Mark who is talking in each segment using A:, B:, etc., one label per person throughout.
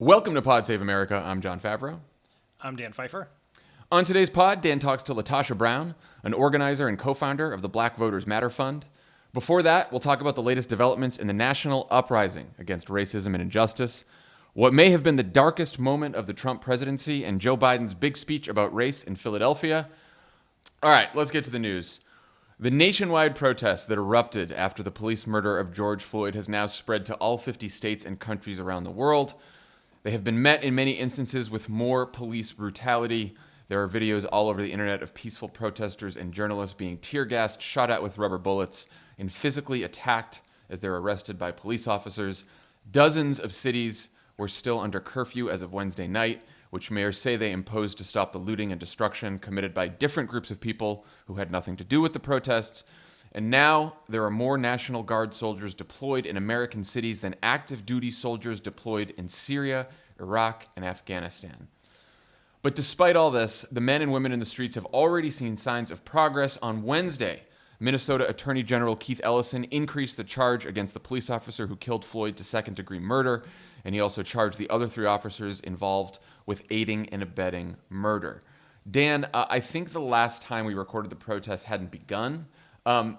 A: Welcome to Pod Save America. I'm John Favreau.
B: I'm Dan Pfeiffer.
A: On today's pod, Dan talks to Latasha Brown, an organizer and co-founder of the Black Voters Matter Fund. Before that, we'll talk about the latest developments in the national uprising against racism and injustice, what may have been the darkest moment of the Trump presidency, and Joe Biden's big speech about race in Philadelphia. All right, let's get to the news. The nationwide protests that erupted after the police murder of George Floyd has now spread to all 50 states and countries around the world. They have been met in many instances with more police brutality. There are videos all over the internet of peaceful protesters and journalists being tear gassed, shot at with rubber bullets, and physically attacked as they're arrested by police officers. Dozens of cities were still under curfew as of Wednesday night, which mayors say they imposed to stop the looting and destruction committed by different groups of people who had nothing to do with the protests. And now there are more National Guard soldiers deployed in American cities than active duty soldiers deployed in Syria, Iraq, and Afghanistan. But despite all this, the men and women in the streets have already seen signs of progress. On Wednesday, Minnesota Attorney General Keith Ellison increased the charge against the police officer who killed Floyd to second-degree murder, and he also charged the other three officers involved with aiding and abetting murder. Dan, I think the last time we recorded the protest hadn't begun.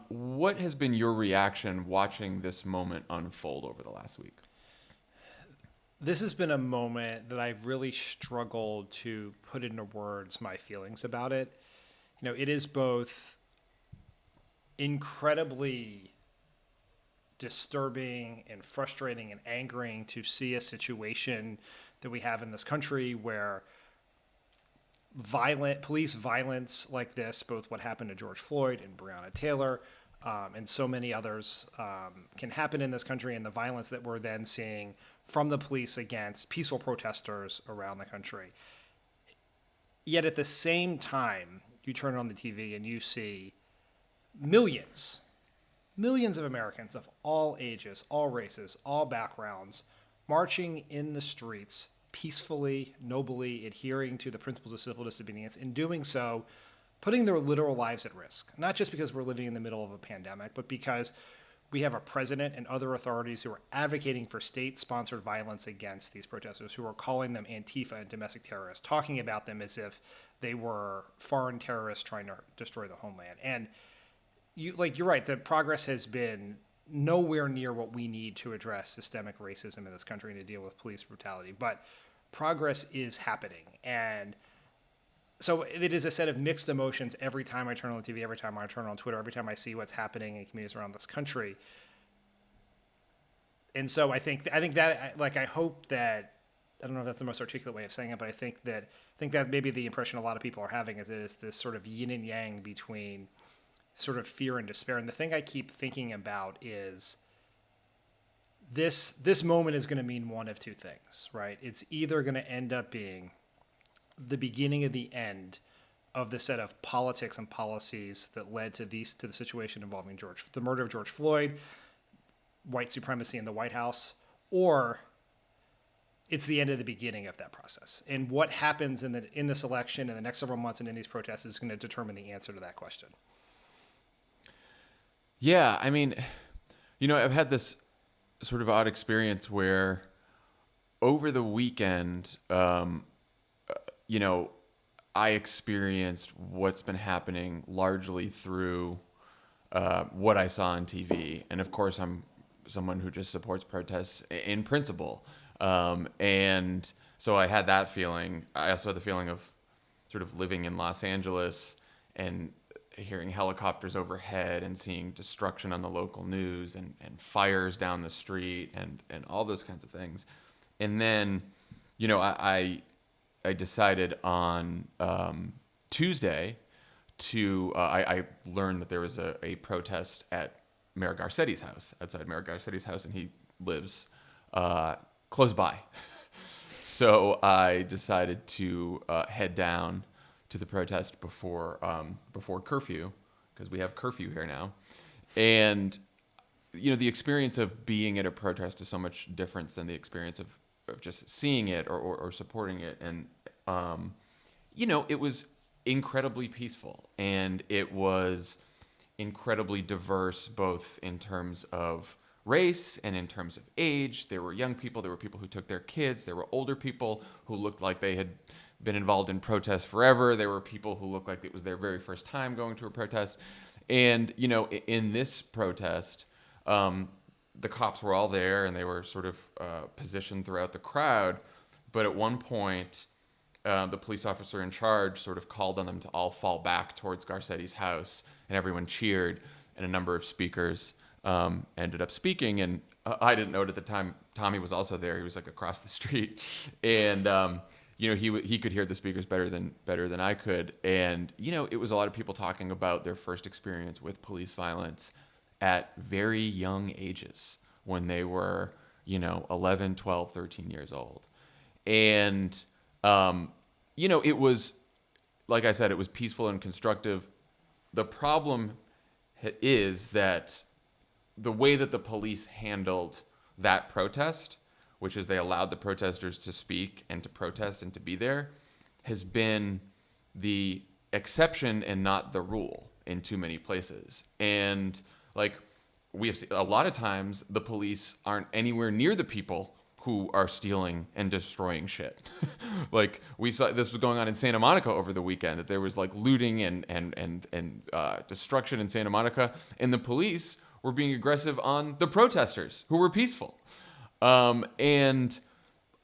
A: What has been your reaction watching this moment unfold over the last week?
B: This has been a moment that I've really struggled to put into words my feelings about it. You know, it is both incredibly disturbing and frustrating and angering to see a situation that we have in this country where police violence like this, both what happened to George Floyd and Breonna Taylor, and so many others, can happen in this country, and the violence that we're then seeing from the police against peaceful protesters around the country. Yet at the same time, you turn on the TV and you see millions of Americans of all ages, all races, all backgrounds, marching in the streets peacefully, nobly, adhering to the principles of civil disobedience, in doing so, putting their literal lives at risk. Not just because we're living in the middle of a pandemic, but because we have a president and other authorities who are advocating for state-sponsored violence against these protesters, who are calling them Antifa and domestic terrorists, talking about them as if they were foreign terrorists trying to destroy the homeland. And you're right, the progress has been nowhere near what we need to address systemic racism in this country and to deal with police brutality. But progress is happening. And so it is a set of mixed emotions every time I turn on the TV, every time I turn on Twitter, every time I see what's happening in communities around this country. And so I think that, like, I hope that, I don't know if that's the most articulate way of saying it, but I think that maybe the impression a lot of people are having is it is this sort of yin and yang between sort of fear and despair. And the thing I keep thinking about is this moment is going to mean one of two things, right? It's either going to end up being the beginning of the end of the set of politics and policies that led to the situation involving the murder of George Floyd, white supremacy in the White House, or it's the end of the beginning of that process. And what happens in this election in the next several months and in these protests is going to determine the answer to that question.
A: Yeah, I mean, I've had this sort of odd experience where over the weekend, I experienced what's been happening largely through what I saw on TV. And of course, I'm someone who just supports protests in principle. And so I had that feeling. I also had the feeling of sort of living in Los Angeles and hearing helicopters overhead and seeing destruction on the local news and fires down the street and all those kinds of things. And then, I decided on Tuesday I learned that there was a protest at Mayor Garcetti's house, outside Mayor Garcetti's house, and he lives close by. So I decided to head down to the protest before curfew, because we have curfew here now. And, the experience of being at a protest is so much different than the experience of just seeing it or supporting it. And, it was incredibly peaceful, and it was incredibly diverse, both in terms of race and in terms of age. There were young people, there were people who took their kids, there were older people who looked like they had been involved in protests forever. There were people who looked like it was their very first time going to a protest. And, in this protest, the cops were all there and they were sort of positioned throughout the crowd. But at one point, the police officer in charge sort of called on them to all fall back towards Garcetti's house, and everyone cheered, and a number of speakers ended up speaking. And I didn't know it at the time. Tommy was also there. He was like across the street, and he could hear the speakers better than I could. And it was a lot of people talking about their first experience with police violence at very young ages, when they were 11, 12, 13 years old. And it was, like I said, it was peaceful and constructive. The problem is that the way that the police handled that protest, which is they allowed the protesters to speak and to protest and to be there, has been the exception and not the rule in too many places. And we have seen, a lot of times the police aren't anywhere near the people who are stealing and destroying shit. We saw this was going on in Santa Monica over the weekend, that there was looting and destruction in Santa Monica, and the police were being aggressive on the protesters who were peaceful. And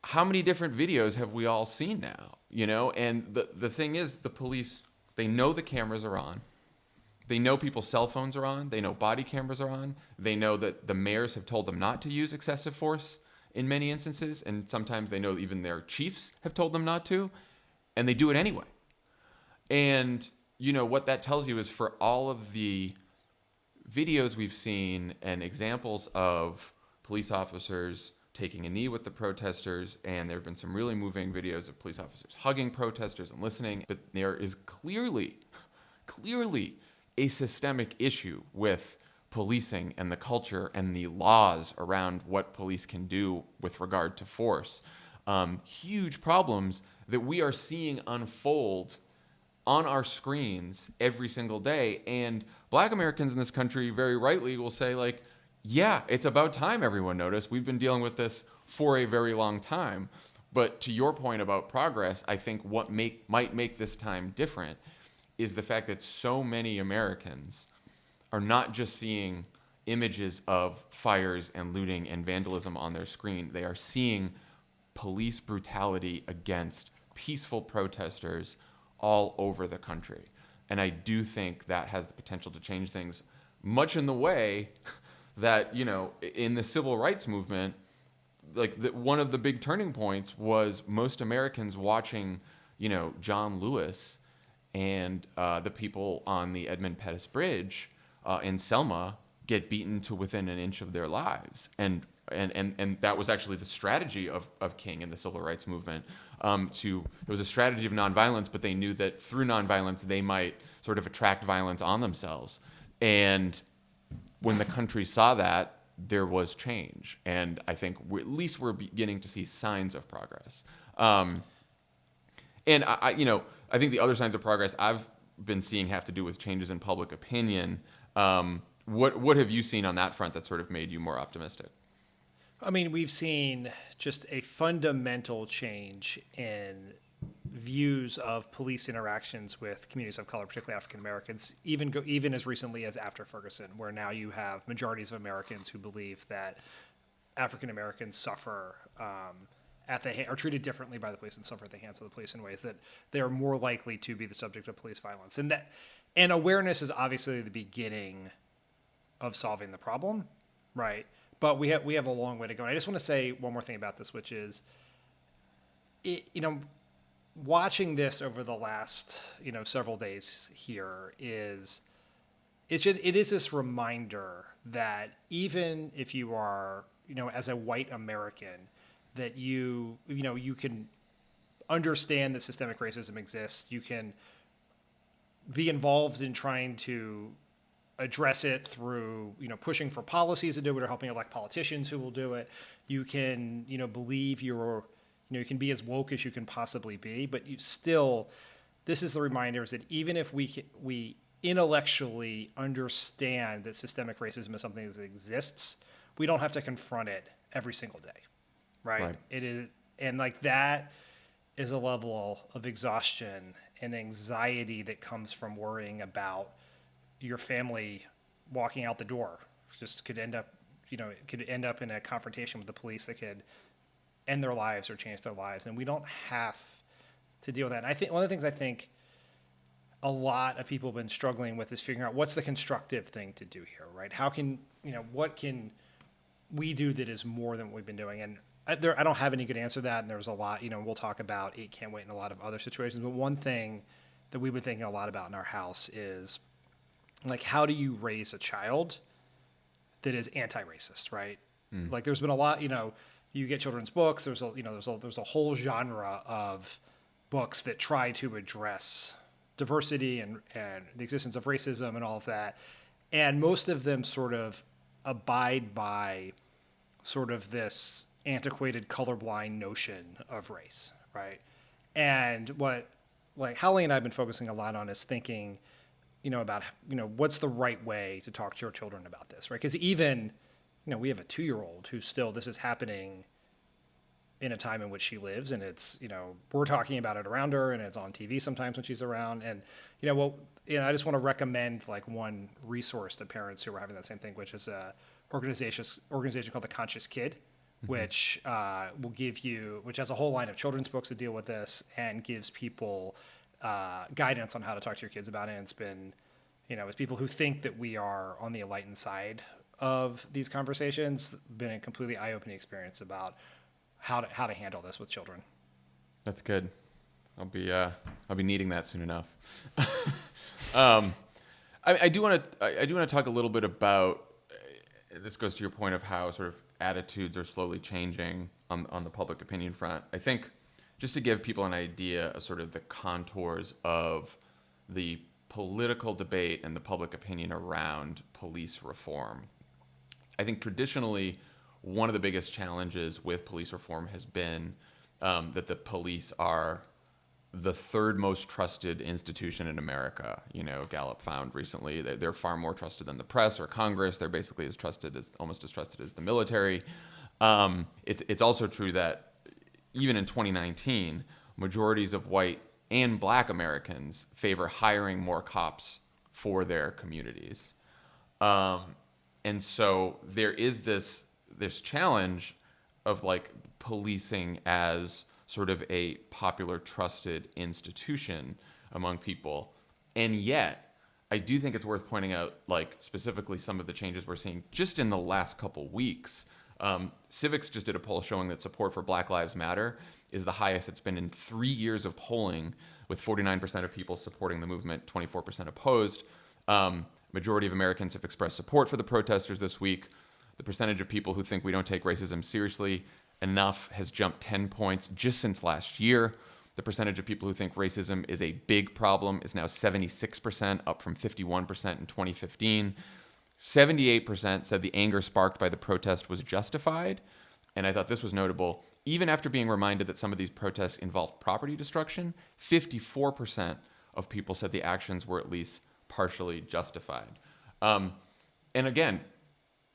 A: how many different videos have we all seen now? And the thing is, the police, they know the cameras are on. They know people's cell phones are on. They know body cameras are on. They know that the mayors have told them not to use excessive force in many instances, and sometimes they know even their chiefs have told them not to, and they do it anyway. And what that tells you is, for all of the videos we've seen and examples of police officers taking a knee with the protesters, and there have been some really moving videos of police officers hugging protesters and listening, but there is clearly a systemic issue with policing and the culture and the laws around what police can do with regard to force. Huge problems that we are seeing unfold on our screens every single day. And Black Americans in this country very rightly will say, yeah, it's about time everyone noticed. We've been dealing with this for a very long time. But to your point about progress, I think what might make this time different is the fact that so many Americans are not just seeing images of fires and looting and vandalism on their screen. They are seeing police brutality against peaceful protesters all over the country. And I do think that has the potential to change things, much in the way that, in the civil rights movement, one of the big turning points was most Americans watching, John Lewis and the people on the Edmund Pettus Bridge in Selma get beaten to within an inch of their lives. And that was actually the strategy of King and the civil rights movement. It was a strategy of nonviolence, but they knew that through nonviolence, they might sort of attract violence on themselves. And when the country saw that, there was change. And I think at least we're beginning to see signs of progress. And I think the other signs of progress I've been seeing have to do with changes in public opinion. What have you seen on that front that sort of made you more optimistic?
B: I mean, we've seen just a fundamental change in views of police interactions with communities of color, particularly African Americans, even as recently as after Ferguson, where now you have majorities of Americans who believe that African Americans suffer are treated differently by the police and suffer at the hands of the police in ways that they are more likely to be the subject of police violence. And awareness is obviously the beginning of solving the problem, right? But we have a long way to go. And I just want to say one more thing about this, which is, watching this over the last several days here it is this reminder that even if you are as a white American, that you can understand that systemic racism exists. You can be involved in trying to address it through, pushing for policies to do it or helping elect politicians who will do it. You can, believe you can be as woke as you can possibly be, but this is the reminder is that even if we intellectually understand that systemic racism is something that exists, we don't have to confront it every single day, right? It is, and like that is a level of exhaustion and anxiety that comes from worrying about your family walking out the door. Just could end up, it could end up in a confrontation with the police that could end their lives or change their lives. And we don't have to deal with that. And I think one of the things I think a lot of people have been struggling with is figuring out what's the constructive thing to do here, right? How can, what can we do that is more than what we've been doing? And I don't have any good answer to that. And there's a lot, we'll talk about it can't wait in a lot of other situations. But one thing that we've been thinking a lot about in our house is like, how do you raise a child that is anti-racist, right? Like there's been a lot, you get children's books. There's a whole genre of books that try to address diversity and the existence of racism and all of that. And most of them sort of abide by sort of this antiquated colorblind notion of race, right? And what like Holly and I have been focusing a lot on is thinking, about, what's the right way to talk to your children about this, right? Because even, we have a 2-year-old who still, this is happening in a time in which she lives, and it's, we're talking about it around her, and it's on TV sometimes when she's around. And, I just want to recommend like one resource to parents who are having that same thing, which is a organization called The Conscious Kid, which will give you, which has a whole line of children's books that deal with this and gives people guidance on how to talk to your kids about it. And it's been, as people who think that we are on the enlightened side of these conversations, been a completely eye-opening experience about how to handle this with children.
A: That's good. I'll be needing that soon enough. I do want to talk a little bit about, this goes to your point of how sort of attitudes are slowly changing on the public opinion front. I think just to give people an idea of sort of the contours of the political debate and the public opinion around police reform. I think traditionally, one of the biggest challenges with police reform has been that the police are the third most trusted institution in America. Gallup found recently that they're far more trusted than the press or Congress. They're basically almost as trusted as the military. It's also true that even in 2019, majorities of white and black Americans favor hiring more cops for their communities. And so there is this challenge of like policing as sort of a popular, trusted institution among people. And yet, I do think it's worth pointing out, like, specifically some of the changes we're seeing just in the last couple weeks. Civics just did a poll showing that support for Black Lives Matter is the highest it's been in 3 years of polling, with 49% of people supporting the movement, 24% opposed. Majority of Americans have expressed support for the protesters this week. The percentage of people who think we don't take racism seriously enough has jumped 10 points just since last year. The percentage of people who think racism is a big problem is now 76%, up from 51% in 2015. 78% said the anger sparked by the protest was justified. And I thought this was notable. Even after being reminded that some of these protests involved property destruction, 54% of people said the actions were at least partially justified. And again,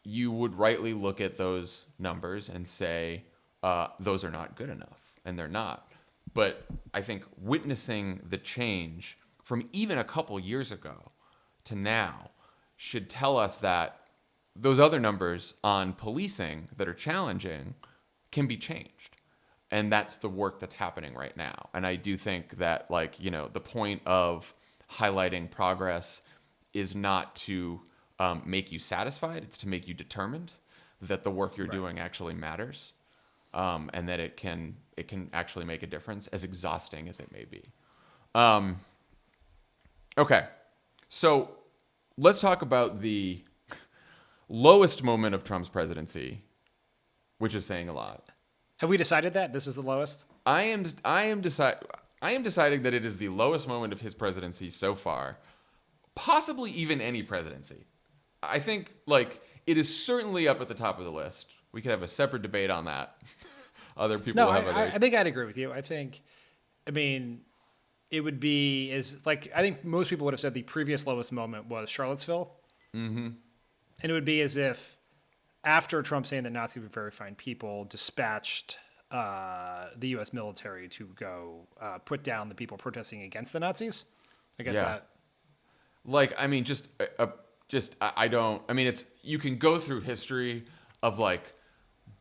A: you would rightly look at those numbers and say, those are not good enough, and they're not. But I think witnessing the change from even a couple years ago to now should tell us that those other numbers on policing that are challenging can be changed. And that's the work that's happening right now. And I do think that, the point of highlighting progress is not to make you satisfied, it's to make you determined that the work you're doing actually matters, and that it can actually make a difference, as exhausting as it may be. Okay, so let's talk about the lowest moment of Trump's presidency, which is saying a lot.
B: Have we decided that this is the lowest?
A: I am deciding that it is the lowest moment of his presidency so far, possibly even any presidency. I think it is certainly up at the top of the list. We could have a separate debate on that. Other people have
B: I think I'd agree with you. It would be I think most people would have said the previous lowest moment was Charlottesville. Mm-hmm. And it would be as if after Trump saying that Nazis were very fine people, dispatched the U.S. military to go put down the people protesting against the Nazis. I guess that.
A: Like, I mean, I don't. I mean, it's you can go through history of like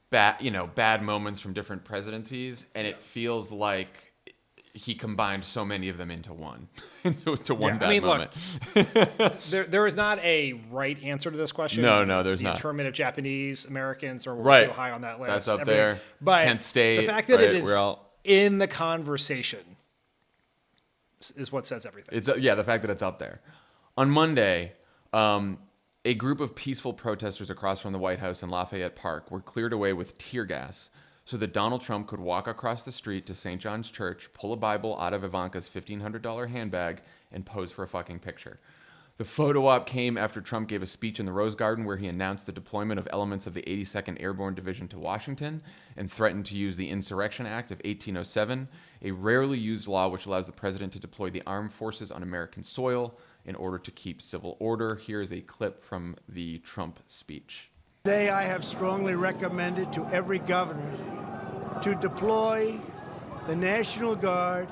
A: bad moments from different presidencies, and it feels like he combined so many of them into one, into one bad moment.
B: Look, there is not a right answer to this question.
A: No, there's not.
B: The internment of Japanese Americans are
A: right.
B: too high on that list.
A: That's up there.
B: But
A: Kent State,
B: the fact that
A: right,
B: it is in the conversation is what says everything.
A: It's the fact that it's up there. On Monday, a group of peaceful protesters across from the White House in Lafayette Park were cleared away with tear gas so that Donald Trump could walk across the street to St. John's Church, pull a Bible out of Ivanka's $1,500 handbag, and pose for a fucking picture. The photo op came after Trump gave a speech in the Rose Garden where he announced the deployment of elements of the 82nd Airborne Division to Washington and threatened to use the Insurrection Act of 1807, a rarely used law which allows the president to deploy the armed forces on American soil in order to keep civil order. Here is a clip from the Trump speech.
C: Today, I have strongly recommended to every governor to deploy the National Guard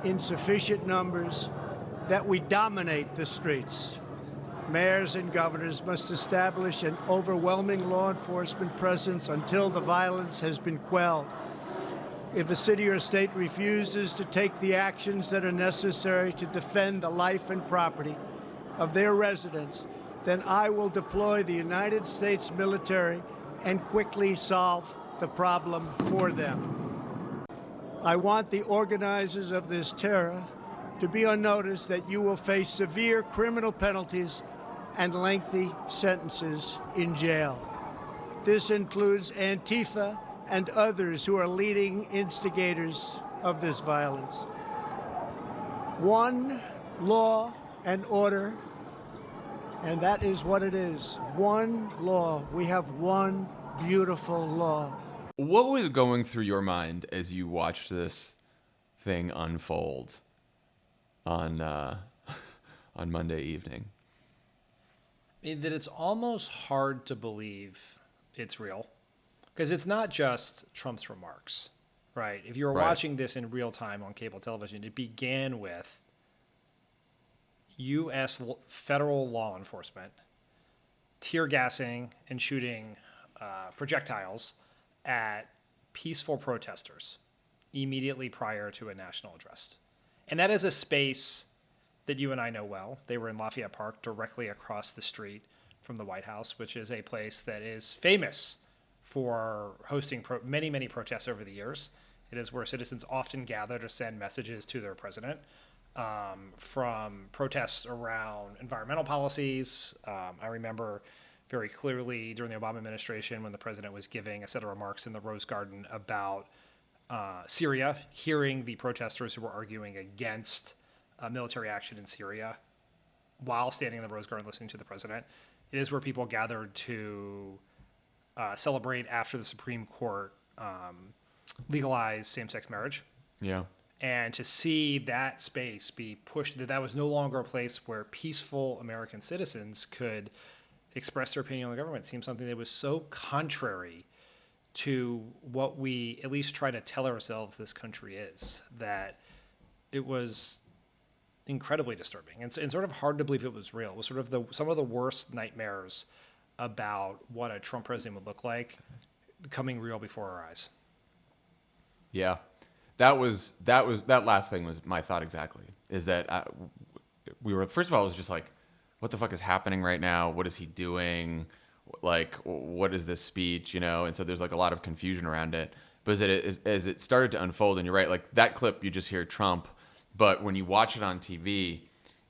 C: in sufficient numbers that we dominate the streets. Mayors and governors must establish an overwhelming law enforcement presence until the violence has been quelled. If a city or state refuses to take the actions that are necessary to defend the life and property of their residents, then I will deploy the United States military and quickly solve the problem for them. I want the organizers of this terror to be on notice that you will face severe criminal penalties and lengthy sentences in jail. This includes Antifa and others who are leading instigators of this violence. One law and order, and that is what it is. One law. We have one beautiful law.
A: What was going through your mind as you watched this thing unfold on Monday evening?
B: That it's almost hard to believe it's real. Because it's not just Trump's remarks, right? If you were watching this in real time on cable television, it began with U.S. federal law enforcement tear gassing and shooting projectiles at peaceful protesters immediately prior to a national address. And that is a space that you and I know well. They were in Lafayette Park, directly across the street from the White House, which is a place that is famous for hosting many protests over the years. It is where citizens often gather to send messages to their president, from protests around environmental policies. I remember very clearly during the Obama administration when the president was giving a set of remarks in the Rose Garden about Syria, hearing the protesters who were arguing against military action in Syria while standing in the Rose Garden listening to the president. It is where people gathered to celebrate after the Supreme Court legalized same-sex marriage.
A: Yeah.
B: And to see that space be pushed, that was no longer a place where peaceful American citizens could express their opinion on the government, seemed something that was so contrary to what we at least try to tell ourselves this country is, that it was incredibly disturbing and sort of hard to believe it was real. It was sort of some of the worst nightmares about what a Trump president would look like becoming real before our eyes.
A: Yeah. That last thing was my thought exactly, is that we were, first of all, it was just like, what the fuck is happening right now? What is he doing? Like, what is this speech, And so there's like a lot of confusion around it. But as it started to unfold, and you're right, like that clip, you just hear Trump. But when you watch it on TV,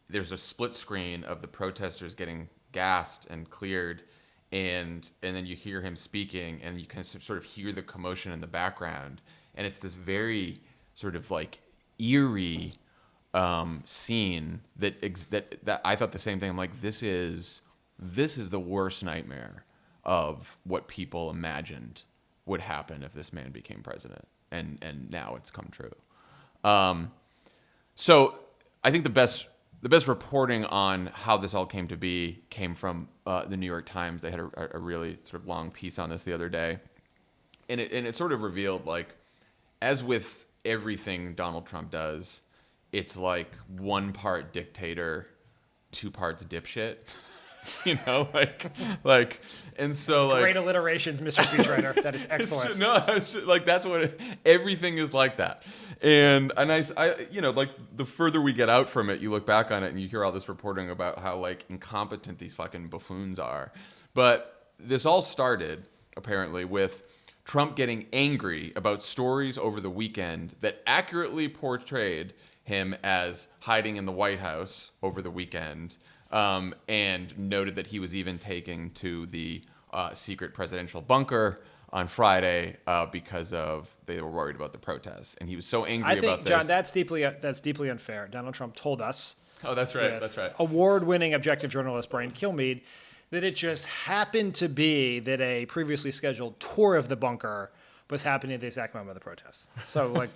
A: there's a split screen of the protesters getting gassed and cleared. And then you hear him speaking, and you can sort of hear the commotion in the background. And it's this very sort of like eerie scene that I thought the same thing. I'm like, this is the worst nightmare of what people imagined would happen if this man became president, and now it's come true. So I think the best the best reporting on how this all came to be came from the New York Times. They had a really sort of long piece on this the other day, and it sort of revealed, like, as with everything Donald Trump does, it's like 1 part dictator, 2 parts dipshit. You know, like, and so
B: Great
A: like
B: alliterations, Mr. Speechwriter. That is excellent.
A: it's just, like, that's what everything is like that. And I, you know, like, the further we get out from it, you look back on it and you hear all this reporting about how, like, incompetent these fucking buffoons are. But this all started apparently with Trump getting angry about stories over the weekend that accurately portrayed him as hiding in the White House over the weekend. And noted that he was even taking to the secret presidential bunker on Friday because they were worried about the protests, and he was so angry about this.
B: John, that's deeply unfair. Donald Trump told us.
A: Oh, that's right. That's right.
B: Award-winning objective journalist Brian Kilmeade that it just happened to be that a previously scheduled tour of the bunker was happening at the exact moment of the protests. So, like,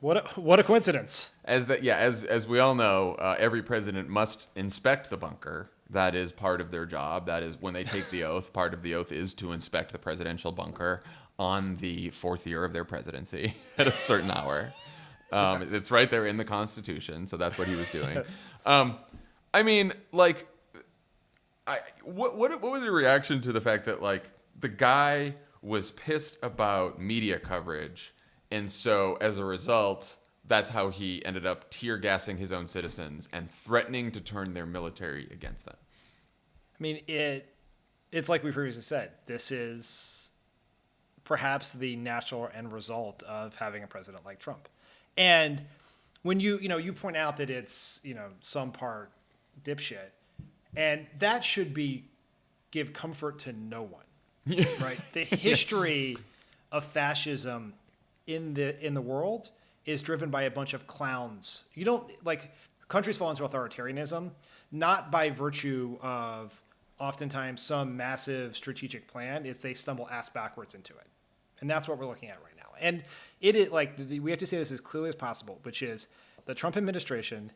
B: what a coincidence.
A: As we all know, every president must inspect the bunker. That is part of their job. That is when they take the oath. Part of the oath is to inspect the presidential bunker on the 4th year of their presidency at a certain hour. Yes. It's right there in the Constitution, so that's what he was doing. I mean, like, what was your reaction to the fact that, like, the guy was pissed about media coverage, and so as a result, that's how he ended up tear gassing his own citizens and threatening to turn their military against them?
B: I mean, it's like we previously said, this is perhaps the natural end result of having a president like Trump. And when you point out that it's, some part dipshit, and that should give comfort to no one. Right. The history of fascism in the world is driven by a bunch of clowns. You don't, like, countries fall into authoritarianism not by virtue of oftentimes some massive strategic plan. It's they stumble ass backwards into it, and that's what we're looking at right now. And it is like we have to say this as clearly as possible, which is the Trump administration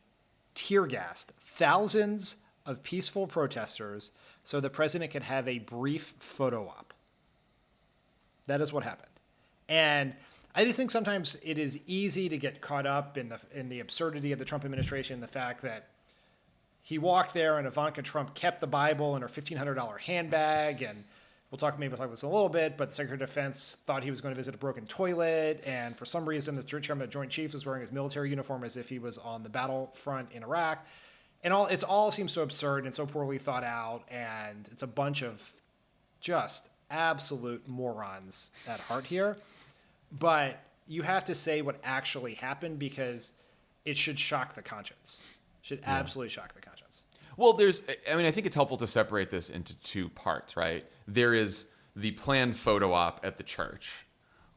B: tear gassed thousands of peaceful protesters so the president could have a brief photo op. That is what happened. And I just think sometimes it is easy to get caught up in the absurdity of the Trump administration, the fact that he walked there and Ivanka Trump kept the Bible in her $1,500 handbag, and we'll talk about this a little bit, but the Secretary of Defense thought he was going to visit a broken toilet, and for some reason the chairman of Joint Chiefs was wearing his military uniform as if he was on the battlefront in Iraq. And it all seems so absurd and so poorly thought out, and it's a bunch of just absolute morons at heart here. But you have to say what actually happened because it should shock the conscience. It should absolutely shock the conscience.
A: Well, I think it's helpful to separate this into 2 parts, right? There is the planned photo op at the church,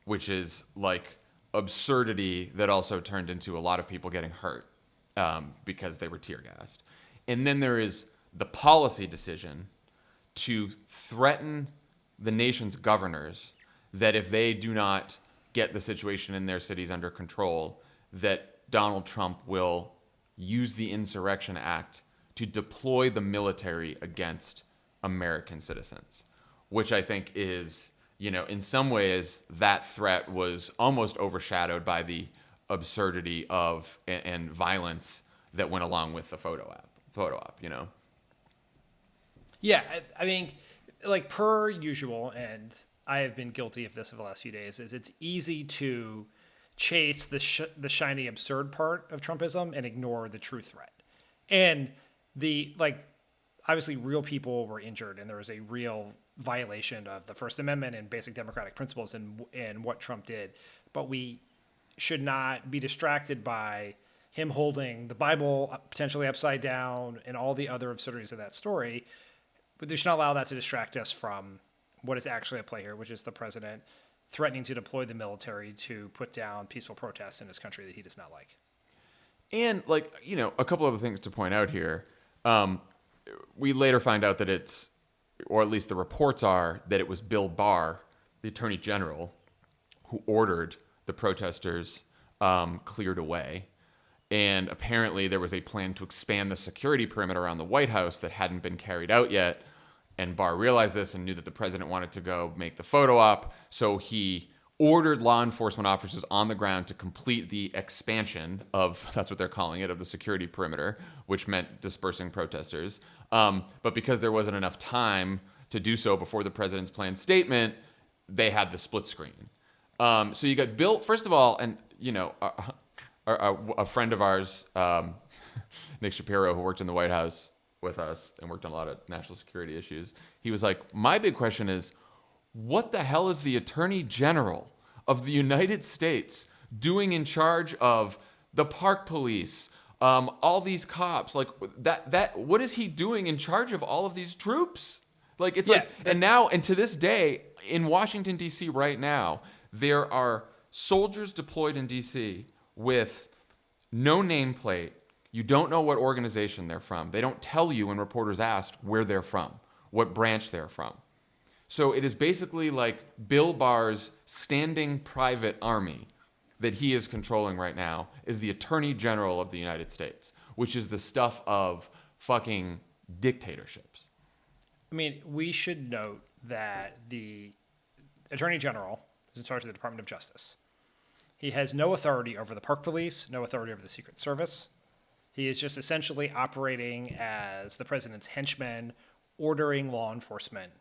A: which is like absurdity that also turned into a lot of people getting hurt. Because they were tear gassed. And then there is the policy decision to threaten the nation's governors that if they do not get the situation in their cities under control, that Donald Trump will use the Insurrection Act to deploy the military against American citizens, which I think is, in some ways that threat was almost overshadowed by the absurdity of and violence that went along with the photo op.
B: Yeah, I mean, like, per usual, and I have been guilty of this over the last few days, is it's easy to chase the shiny absurd part of Trumpism and ignore the true threat. And obviously real people were injured, and there was a real violation of the First Amendment and basic democratic principles in what Trump did. But we should not be distracted by him holding the Bible potentially upside down and all the other absurdities of that story. But they should not allow that to distract us from what is actually at play here, which is the president threatening to deploy the military to put down peaceful protests in his country that he does not like.
A: And, a couple of things to point out here. We later find out that it's, or at least the reports are, that it was Bill Barr, the Attorney General, who ordered the protesters cleared away. And apparently there was a plan to expand the security perimeter around the White House that hadn't been carried out yet. And Barr realized this and knew that the president wanted to go make the photo op. So he ordered law enforcement officers on the ground to complete the expansion of, that's what they're calling it, of the security perimeter, which meant dispersing protesters. But because there wasn't enough time to do so before the president's planned statement, they had the split screen. So you got Bill, first of all, and, you know, a friend of ours, Nick Shapiro, who worked in the White House with us and worked on a lot of national security issues, he was like, my big question is, what the hell is the Attorney General of the United States doing in charge of the park police, all these cops? Like that, what is he doing in charge of all of these troops? Like, it's and to this day, in Washington, D.C. right now, there are soldiers deployed in D.C. with no nameplate. You don't know what organization they're from. They don't tell you when reporters ask where they're from, what branch they're from. So it is basically like Bill Barr's standing private army that he is controlling right now is the Attorney General of the United States, which is the stuff of fucking dictatorships.
B: I mean, we should note that the Attorney General is in charge of the Department of Justice. He has no authority over the park police, no authority over the Secret Service. He is just essentially operating as the president's henchman, ordering law enforcement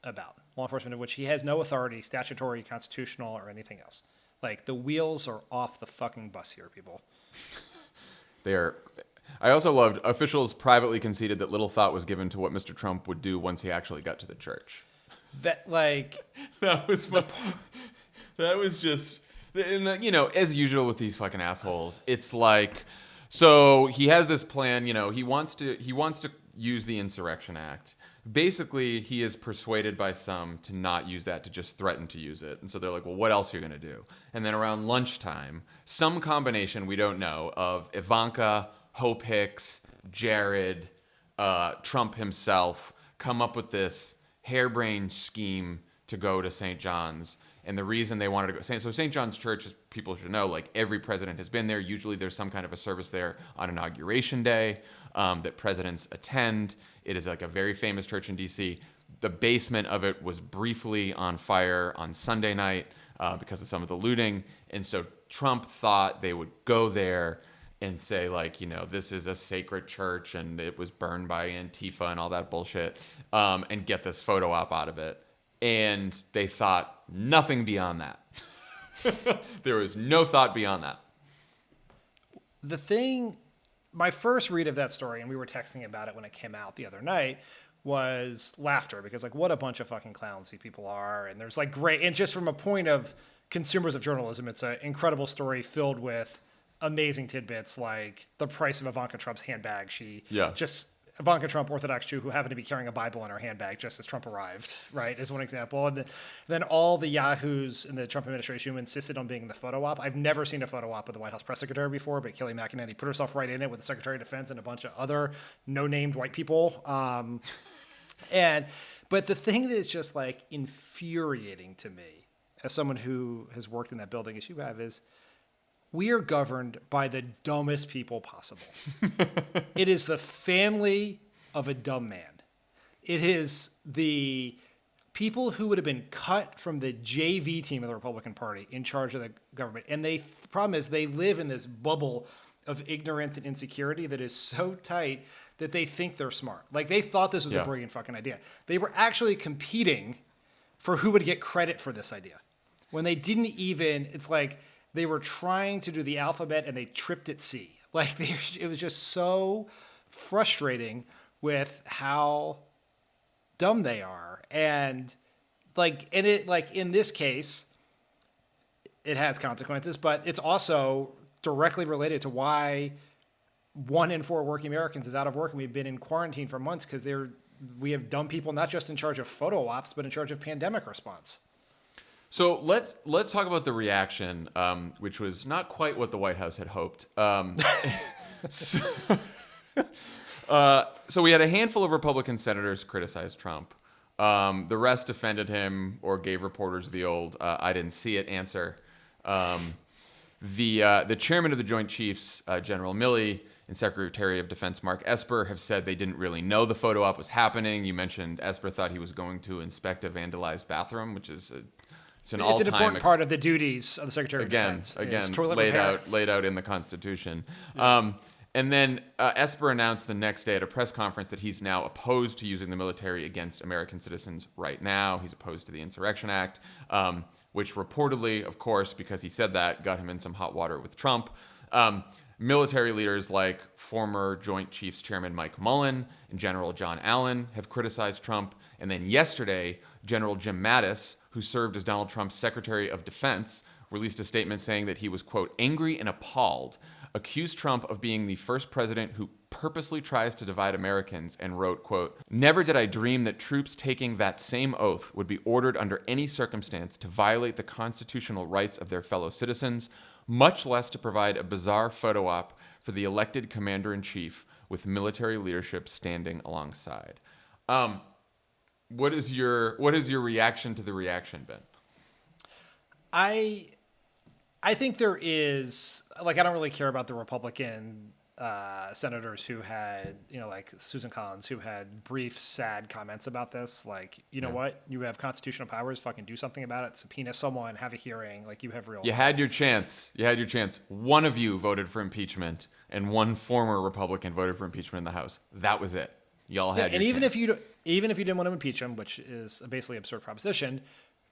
B: in which he has no authority, statutory, constitutional, or anything else. Like, the wheels are off the fucking bus here, people.
A: I also loved officials privately conceded that little thought was given to what Mr. Trump would do once he actually got to the church.
B: That
A: was fun. That was just, you know, as usual with these fucking assholes, it's like, so he has this plan, you know, he wants to use the Insurrection Act. Basically, he is persuaded by some to not use that, to just threaten to use it. And so they're like, well, what else are you going to do? And then around lunchtime, some combination, we don't know, of Ivanka, Hope Hicks, Jared, Trump himself, come up with this harebrained scheme to go to St. John's. And the reason they wanted to go, so St. John's Church, as people should know, like every president has been there. Usually there's some kind of a service there on Inauguration Day that presidents attend. It is like a very famous church in D.C. The basement of it was briefly on fire on Sunday night because of some of the looting. And so Trump thought they would go there and say, like, you know, this is a sacred church and it was burned by Antifa and all that bullshit, and get this photo op out of it. And they thought nothing beyond that. There was no thought beyond that.
B: My first read of that story, and we were texting about it when it came out the other night, was laughter, because like, what a bunch of fucking clowns these people are. And there's like great, and just from a point of consumers of journalism, it's an incredible story filled with amazing tidbits, like the price of Ivanka Trump's handbag. Ivanka Trump, Orthodox Jew, who happened to be carrying a Bible in her handbag just as Trump arrived, right, is one example. And then all the yahoos in the Trump administration who insisted on being in the photo op. I've never seen a photo op with the White House press secretary before, but Kelly McEnany put herself right in it with the Secretary of Defense and a bunch of other no-named white people. But the thing that's just like infuriating to me, as someone who has worked in that building as you have, is we are governed by the dumbest people possible. It is the family of a dumb man. It is the people who would have been cut from the JV team of the Republican Party in charge of the government. And the problem is they live in this bubble of ignorance and insecurity that is so tight that they think they're smart. Like, they thought this was a brilliant fucking idea. They were actually competing for who would get credit for this idea. When they didn't even, it's like, they were trying to do the alphabet and they tripped at C. Like, it was just so frustrating with how dumb they are. And in this case, it has consequences, but it's also directly related to why 1 in 4 working Americans is out of work, and we've been in quarantine for months because we have dumb people not just in charge of photo ops, but in charge of pandemic response.
A: So let's talk about the reaction, which was not quite what the White House had hoped. So we had a handful of Republican senators criticize Trump. The rest defended him or gave reporters the old "I didn't see it" answer. The chairman of the Joint Chiefs, General Milley, and Secretary of Defense Mark Esper have said they didn't really know the photo op was happening. You mentioned Esper thought he was going to inspect a vandalized bathroom, which is it's an
B: important part of the duties of the Secretary of Defense.
A: Again,
B: toilet
A: laid out in the Constitution.
B: Yes.
A: And then Esper announced the next day at a press conference that he's now opposed to using the military against American citizens right now. He's opposed to the Insurrection Act, which reportedly, of course, because he said that, got him in some hot water with Trump. Military leaders like former Joint Chiefs Chairman Mike Mullen and General John Allen have criticized Trump. And then yesterday, General Jim Mattis, who served as Donald Trump's Secretary of Defense, released a statement saying that he was, quote, angry and appalled, accused Trump of being the first president who purposely tries to divide Americans, and wrote, quote, never did I dream that troops taking that same oath would be ordered under any circumstance to violate the constitutional rights of their fellow citizens, much less to provide a bizarre photo op for the elected commander-in-chief with military leadership standing alongside. What is your reaction to the reaction, Ben?
B: I think there is, like, I don't really care about the Republican senators who had, like Susan Collins, who had brief, sad comments about this. Like, you know what? You have constitutional powers. Fucking do something about it. Subpoena someone, have a hearing. Like, you have real.
A: You had your chance. One of you voted for impeachment, and one former Republican voted for impeachment in the House. That was it. Y'all had your
B: even
A: chance.
B: Even if you didn't want to impeach him, which is a basically absurd proposition,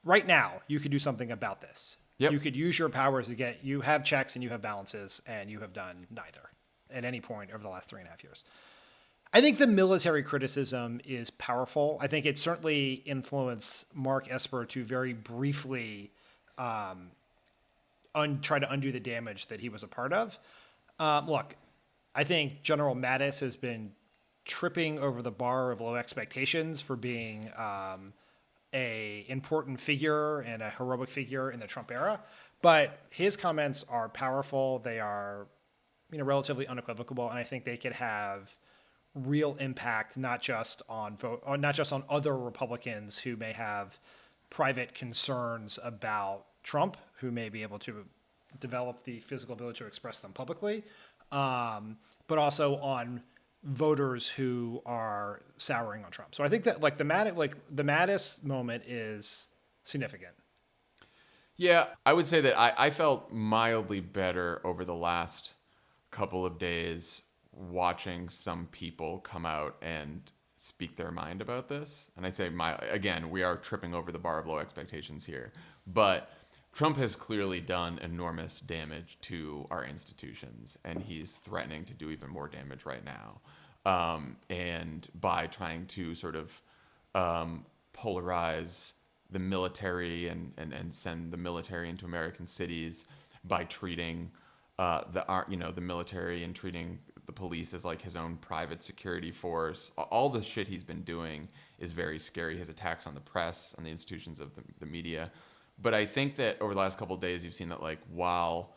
B: right now you could do something about this.
A: Yep.
B: You could use your powers to get. You have checks and you have balances, and you have done neither at any point over the last 3.5 years. I think the military criticism is powerful. I think it certainly influenced Mark Esper to very briefly try to undo the damage that he was a part of. Look, I think General Mattis has been tripping over the bar of low expectations for being a important figure and a heroic figure in the Trump era. But his comments are powerful. They are relatively unequivocal, and I think they could have real impact, not just on other Republicans who may have private concerns about Trump, who may be able to develop the physical ability to express them publicly, but also on voters who are souring on Trump. So I think that the Mattis moment is significant.
A: Yeah, I would say that I felt mildly better over the last couple of days watching some people come out and speak their mind about this. And I'd say, again, we are tripping over the bar of low expectations here. But Trump has clearly done enormous damage to our institutions, and he's threatening to do even more damage right now. And by trying to sort of polarize the military and send the military into American cities by treating the military and treating the police as like his own private security force. All the shit he's been doing is very scary. His attacks on the press, on the institutions of the media. But I think that over the last couple of days, you've seen that like while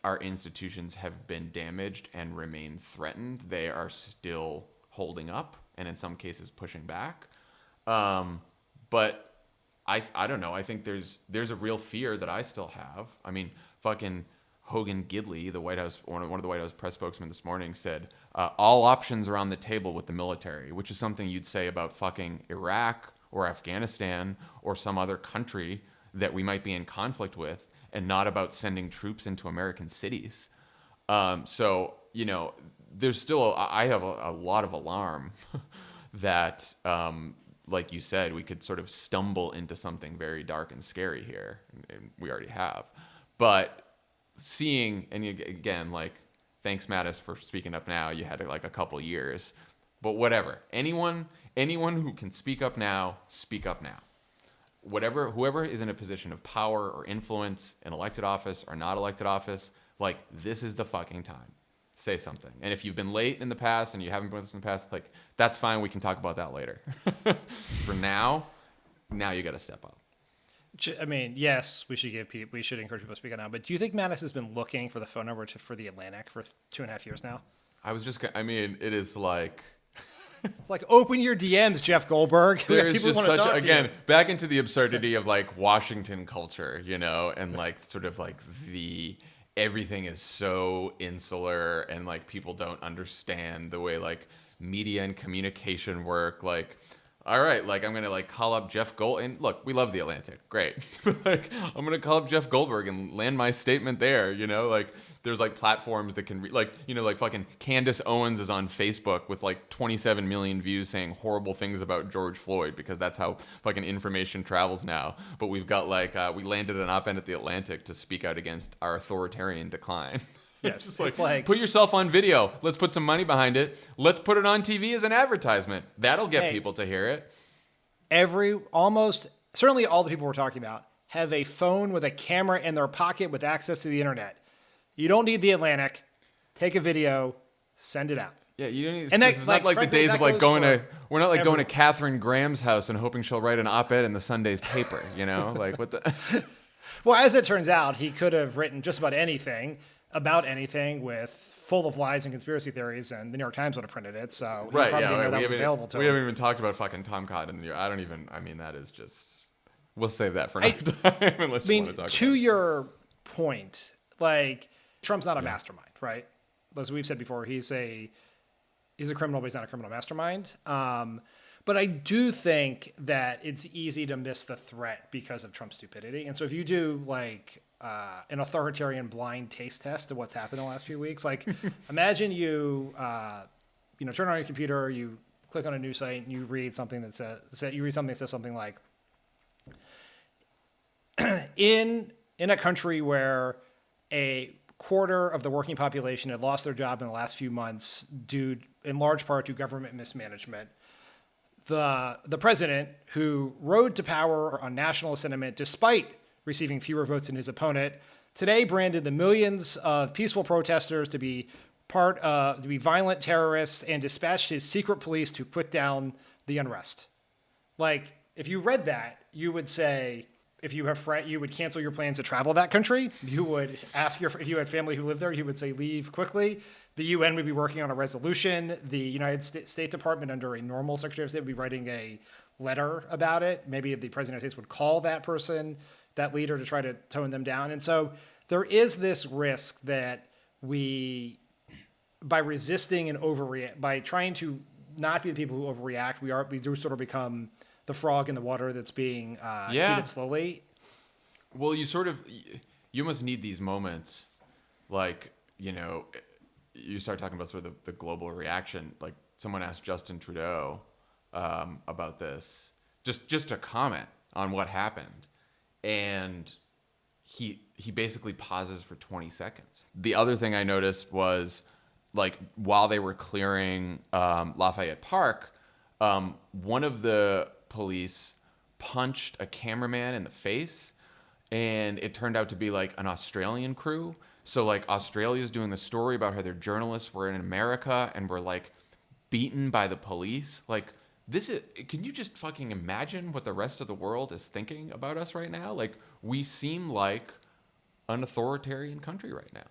A: our institutions have been damaged and remain threatened, they are still holding up and in some cases pushing back. But I don't know. I think there's a real fear that I still have. I mean, fucking Hogan Gidley, the White House, one of the White House press spokesmen this morning said, all options are on the table with the military, which is something you'd say about fucking Iraq or Afghanistan or some other country that we might be in conflict with, and not about sending troops into American cities. So, there's still, I have a lot of alarm that, like you said, we could sort of stumble into something very dark and scary here. And we already have. But seeing, and again, like, thanks Mattis for speaking up now. You had like a couple years, but whatever. Anyone who can speak up now, speak up now. Whoever is in a position of power or influence in elected office or not elected office, like, this is the fucking time. Say something. And if you've been late in the past and you haven't been with us in the past, like, that's fine. We can talk about that later. For now you got to step up.
B: I mean, yes, we should encourage people to speak out now. But do you think Mattis has been looking for the phone number for the Atlantic for 2.5 years now?
A: It is like,
B: it's like, open your DMs, Jeff Goldberg.
A: There's just such back into the absurdity of like Washington culture, and like sort of like the everything is so insular and like people don't understand the way like media and communication work. Like, all right, like I'm gonna like call up Jeff Gold, and look, we love the Atlantic, great. Like I'm gonna call up Jeff Goldberg and land my statement there. You know, like there's like platforms that can like, you know, like fucking Candace Owens is on Facebook with like 27 million views saying horrible things about George Floyd, because that's how fucking information travels now. But we've got like we landed an op-ed at the Atlantic to speak out against our authoritarian decline.
B: Yes,
A: it's like put yourself on video. Let's put some money behind it. Let's put it on TV as an advertisement. That'll get people to hear it.
B: Certainly all the people we're talking about have a phone with a camera in their pocket with access to the internet. You don't need the Atlantic. Take a video, send it out.
A: Yeah, you don't need.
B: And
A: this is not like
B: frankly,
A: the days of like going to. We're not like going to
B: everyone.
A: Catherine Graham's house and hoping she'll write an op-ed in the Sunday's paper. You know, like what the.
B: Well, as it turns out, he could have written just about anything with full of lies and conspiracy theories, and the New York Times would have printed it. So he
A: Right.
B: probably
A: Yeah.
B: didn't know that
A: We
B: was available to
A: we
B: him.
A: haven't even talked about fucking Tom Cotton. I don't even. I mean, that is just. We'll save that for another time unless you want to talk.
B: To your point, like Trump's not a mastermind, right? As we've said before, he's a criminal, but he's not a criminal mastermind. But I do think that it's easy to miss the threat because of Trump's stupidity. And so if you do like an authoritarian blind taste test of what's happened in the last few weeks, like imagine you turn on your computer, you click on a news site, and you read something that says something like, in a country where a quarter of the working population had lost their job in the last few months due in large part to government mismanagement, the president, who rode to power on nationalist sentiment despite receiving fewer votes than his opponent, today branded the millions of peaceful protesters to be violent terrorists and dispatched his secret police to put down the unrest. Like, if you read that, you would say, if you have you would cancel your plans to travel that country. You would ask if you had family who lived there, you would say leave quickly. The UN would be working on a resolution. The United State Department, under a normal Secretary of State, would be writing a letter about it. Maybe the President of the United States would call that person, that leader, to try to tone them down. And so there is this risk that by resisting and by trying to not be the people who overreact, we do sort of become the frog in the water that's being heated slowly.
A: Well, you almost need these moments, like, you know, you start talking about sort of the global reaction. Like someone asked Justin Trudeau about this, just to comment on what happened, and he basically pauses for 20 seconds. The other thing I noticed was, like, while they were clearing Lafayette Park, one of the police punched a cameraman in the face, and it turned out to be like an Australian crew. So like Australia's doing the story about how their journalists were in America and were like beaten by the police. Like, can you just fucking imagine what the rest of the world is thinking about us right now? Like, we seem like an authoritarian country right now.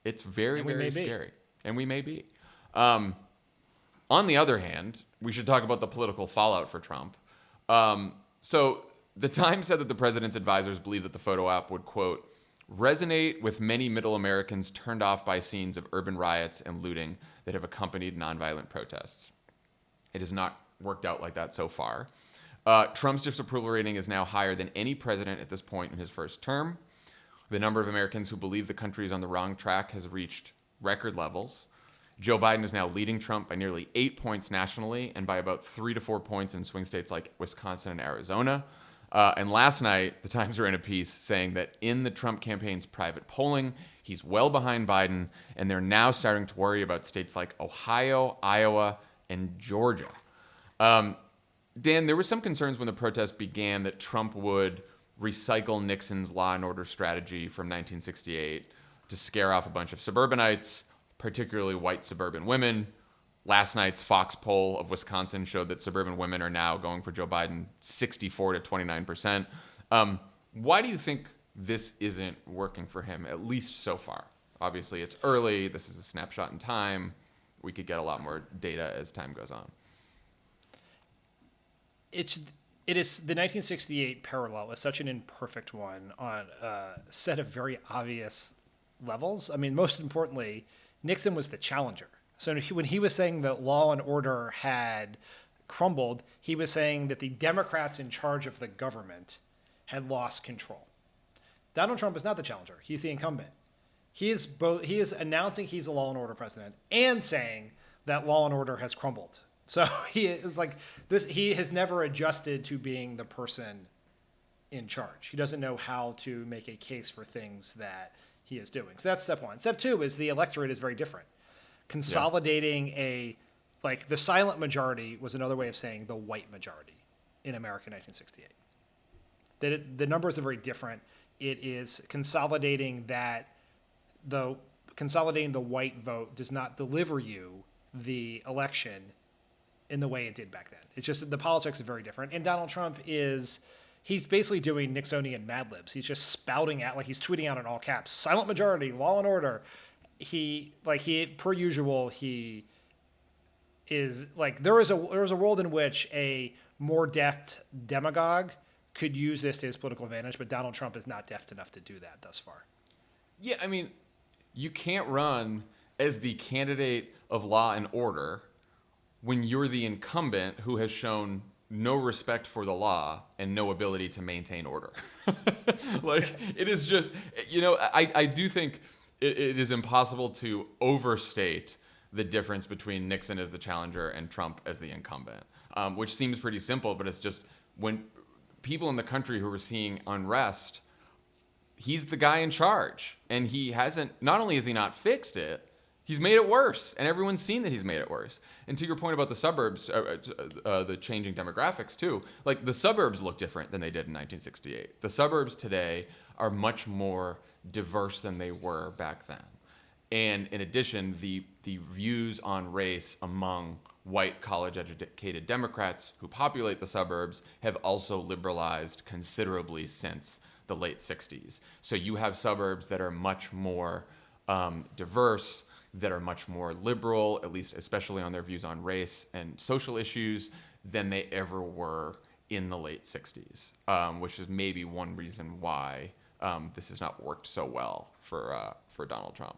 A: It's very, very scary. And we may be. On the other hand, we should talk about the political fallout for Trump. So the Times said that the president's advisors believe that the photo op would, quote, resonate with many middle Americans turned off by scenes of urban riots and looting that have accompanied nonviolent protests. It has not worked out like that so far. Trump's disapproval rating is now higher than any president at this point in his first term. The number of Americans who believe the country is on the wrong track has reached record levels. Joe Biden is now leading Trump by nearly 8 points nationally and by about 3 to 4 points in swing states like Wisconsin and Arizona. And last night, the Times ran a piece saying that in the Trump campaign's private polling, he's well behind Biden, and they're now starting to worry about states like Ohio, Iowa, and Georgia. Dan, there were some concerns when the protest began that Trump would recycle Nixon's law and order strategy from 1968 to scare off a bunch of suburbanites, particularly white suburban women. Last night's Fox poll of Wisconsin showed that suburban women are now going for Joe Biden 64 to 29%. Why do you think this isn't working for him, at least so far? Obviously, it's early. This is a snapshot in time. We could get a lot more data as time goes on.
B: It is the 1968 parallel is such an imperfect one on a set of very obvious levels. I mean, most importantly, Nixon was the challenger. So when he was saying that law and order had crumbled, he was saying that the Democrats in charge of the government had lost control. Donald Trump is not the challenger. He's the incumbent. He is announcing he's a law and order president and saying that law and order has crumbled. So he is like this. He has never adjusted to being the person in charge. He doesn't know how to make a case for things that he is doing. So that's step one. Step two is the electorate is very different. Consolidating the silent majority was another way of saying the white majority in America in 1968. The numbers are very different. It is consolidating the white vote does not deliver you the election in the way it did back then. It's just the politics are very different. And Donald Trump he's basically doing Nixonian Mad Libs. He's just spouting out, like he's tweeting out in all caps, silent majority, law and order. Per usual, he is like, there is a world in which a more deft demagogue could use this to his political advantage, but Donald Trump is not deft enough to do that thus far.
A: Yeah, I mean, you can't run as the candidate of law and order when you're the incumbent who has shown no respect for the law and no ability to maintain order. Like, it is just, I do think it is impossible to overstate the difference between Nixon as the challenger and Trump as the incumbent, which seems pretty simple, but it's just when people in the country who are seeing unrest, he's the guy in charge, and not only has he not fixed it, he's made it worse, and everyone's seen that he's made it worse. And to your point about the suburbs, the changing demographics too, like the suburbs look different than they did in 1968. The suburbs today are much more diverse than they were back then. And in addition, the views on race among white college-educated Democrats who populate the suburbs have also liberalized considerably since the late 60s. So you have suburbs that are much more diverse, that are much more liberal, at least especially on their views on race and social issues, than they ever were in the late 60s, which is maybe one reason why this has not worked so well for Donald Trump.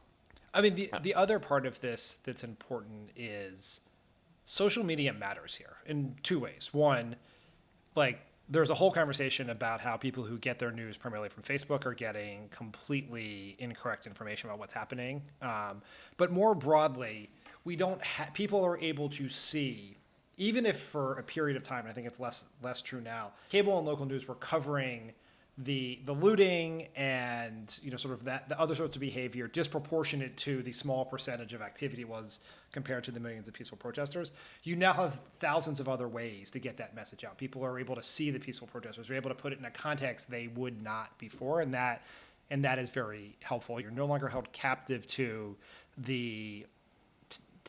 B: I mean, the other part of this that's important is social media matters here in two ways. One, like, there's a whole conversation about how people who get their news primarily from Facebook are getting completely incorrect information about what's happening. But more broadly, people are able to see, even if for a period of time, and I think it's less true now, cable and local news were covering the looting and sort of the other sorts of behavior disproportionate to the small percentage of activity was compared to the millions of peaceful protesters. You now have thousands of other ways to get that message out. People are able to see the peaceful protesters. They're able to put it in a context they would not before, and that is very helpful. You're no longer held captive to the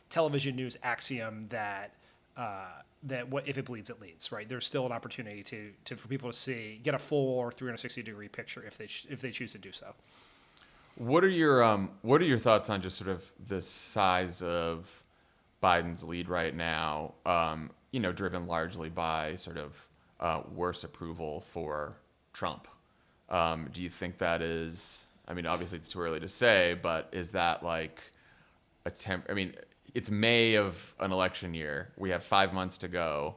B: television news axiom that if it bleeds, it leads, right? There's still an opportunity for people to get a full or 360-degree picture if they choose to do so.
A: What are your thoughts on just sort of the size of Biden's lead right now? Driven largely by sort of worse approval for Trump. Do you think that is? I mean, obviously it's too early to say, but is that like it's May of an election year. We have 5 months to go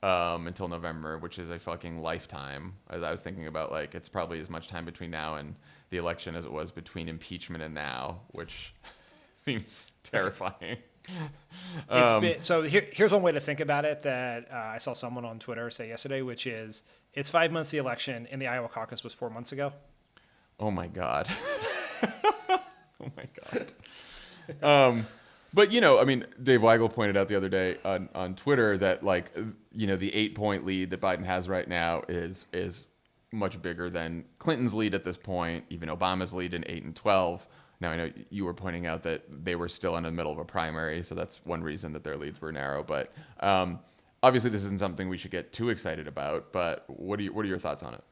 A: until November, which is a fucking lifetime. As I was thinking about, like, it's probably as much time between now and the election as it was between impeachment and now, which seems terrifying.
B: So here's one way to think about it that I saw someone on Twitter say yesterday, which is it's 5 months to the election, and the Iowa caucus was 4 months ago.
A: Oh my God. Oh my God. But, Dave Weigel pointed out the other day on Twitter that, like, the 8-point lead that Biden has right now is much bigger than Clinton's lead at this point, even Obama's lead in 8 and 12. Now, I know you were pointing out that they were still in the middle of a primary, so that's one reason that their leads were narrow. But obviously this isn't something we should get too excited about, but what are your thoughts on it?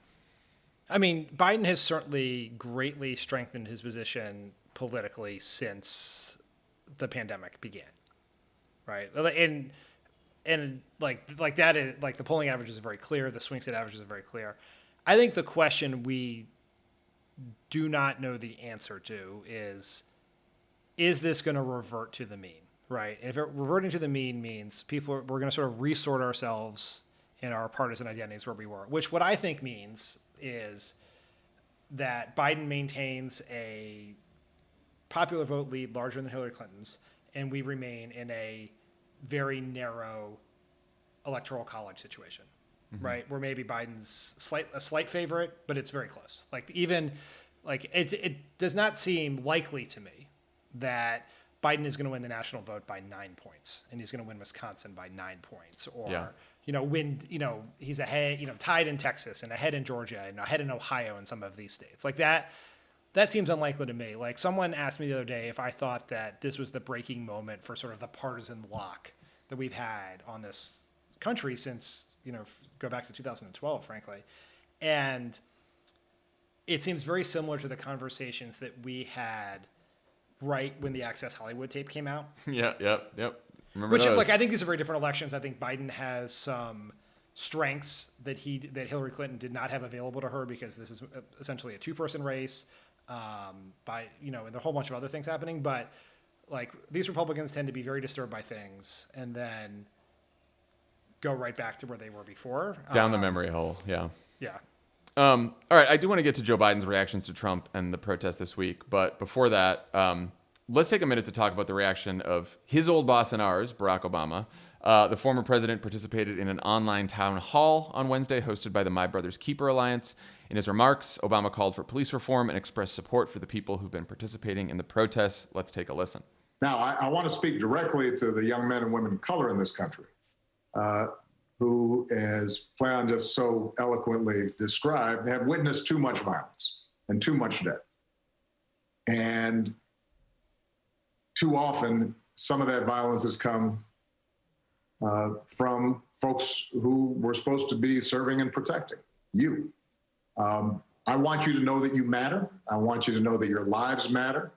B: I mean, Biden has certainly greatly strengthened his position politically since the pandemic began, right? And like that is like the polling averages are very clear. The swing state averages are very clear. I think the question we do not know the answer to is this going to revert to the mean, right? And if reverting to the mean means we're going to sort of resort ourselves in our partisan identities where we were, which what I think means is that Biden maintains a popular vote lead larger than Hillary Clinton's, and we remain in a very narrow electoral college situation, right? Where maybe Biden's a slight favorite, but it's very close. It does not seem likely to me that Biden is going to win the national vote by 9 points, and he's going to win Wisconsin by 9 points, or he's ahead, tied in Texas and ahead in Georgia and ahead in Ohio and some of these states like that. That seems unlikely to me. Like, someone asked me the other day if I thought that this was the breaking moment for sort of the partisan lock that we've had on this country since, go back to 2012, frankly. And it seems very similar to the conversations that we had right when the Access Hollywood tape came out.
A: Yep. Remember
B: Which,
A: those?
B: I think these are very different elections. I think Biden has some strengths that Hillary Clinton did not have available to her, because this is essentially a two-person race, and a whole bunch of other things happening. But these Republicans tend to be very disturbed by things and then go right back to where they were before.
A: Down the memory hole. Yeah.
B: Yeah.
A: All right, I do want to get to Joe Biden's reactions to Trump and the protest this week, but before that, let's take a minute to talk about the reaction of his old boss and ours, Barack Obama. The former president participated in an online town hall on Wednesday hosted by the My Brother's Keeper Alliance. In his remarks, Obama called for police reform and expressed support for the people who've been participating in the protests. Let's take a listen.
D: Now, I want to speak directly to the young men and women of color in this country, who, as Leon just so eloquently described, have witnessed too much violence and too much death. And too often, some of that violence has come from folks who were supposed to be serving and protecting you. I want you to know that you matter. I want you to know that your lives matter,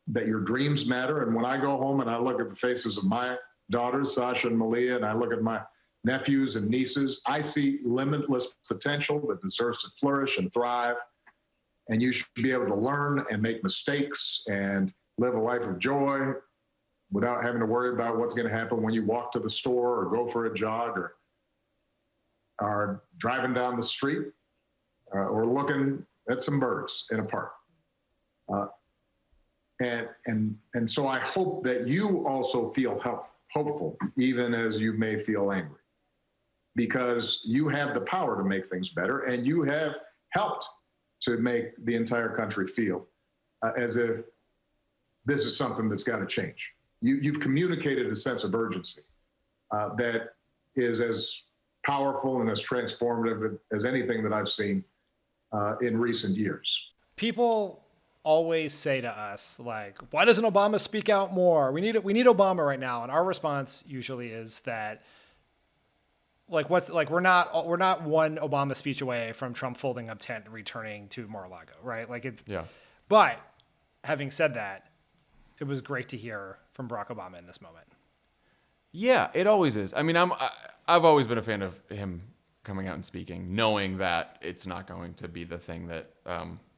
D: that your dreams matter. And when I go home and I look at the faces of my daughters, Sasha and Malia, and I look at my nephews and nieces, I see limitless potential that deserves to flourish and thrive. And you should be able to learn and make mistakes and live a life of joy without having to worry about what's going to happen when you walk to the store or go for a jog or are driving down the street or looking at some birds in a park. And so I hope that you also feel hopeful, even as you may feel angry, because you have the power to make things better, and you have helped to make the entire country feel as if this is something that's got to change. You've communicated a sense of urgency that is as powerful and as transformative as anything that I've seen in recent years.
B: People always say to us, why doesn't Obama speak out more? We need Obama right now. And our response usually is that we're not one Obama speech away from Trump folding up tent and returning to Mar-a-Lago, right?
A: Yeah.
B: But having said that, it was great to hear from Barack Obama in this moment.
A: Yeah, it always is. I mean, I've always been a fan of him coming out and speaking, knowing that it's not going to be the thing that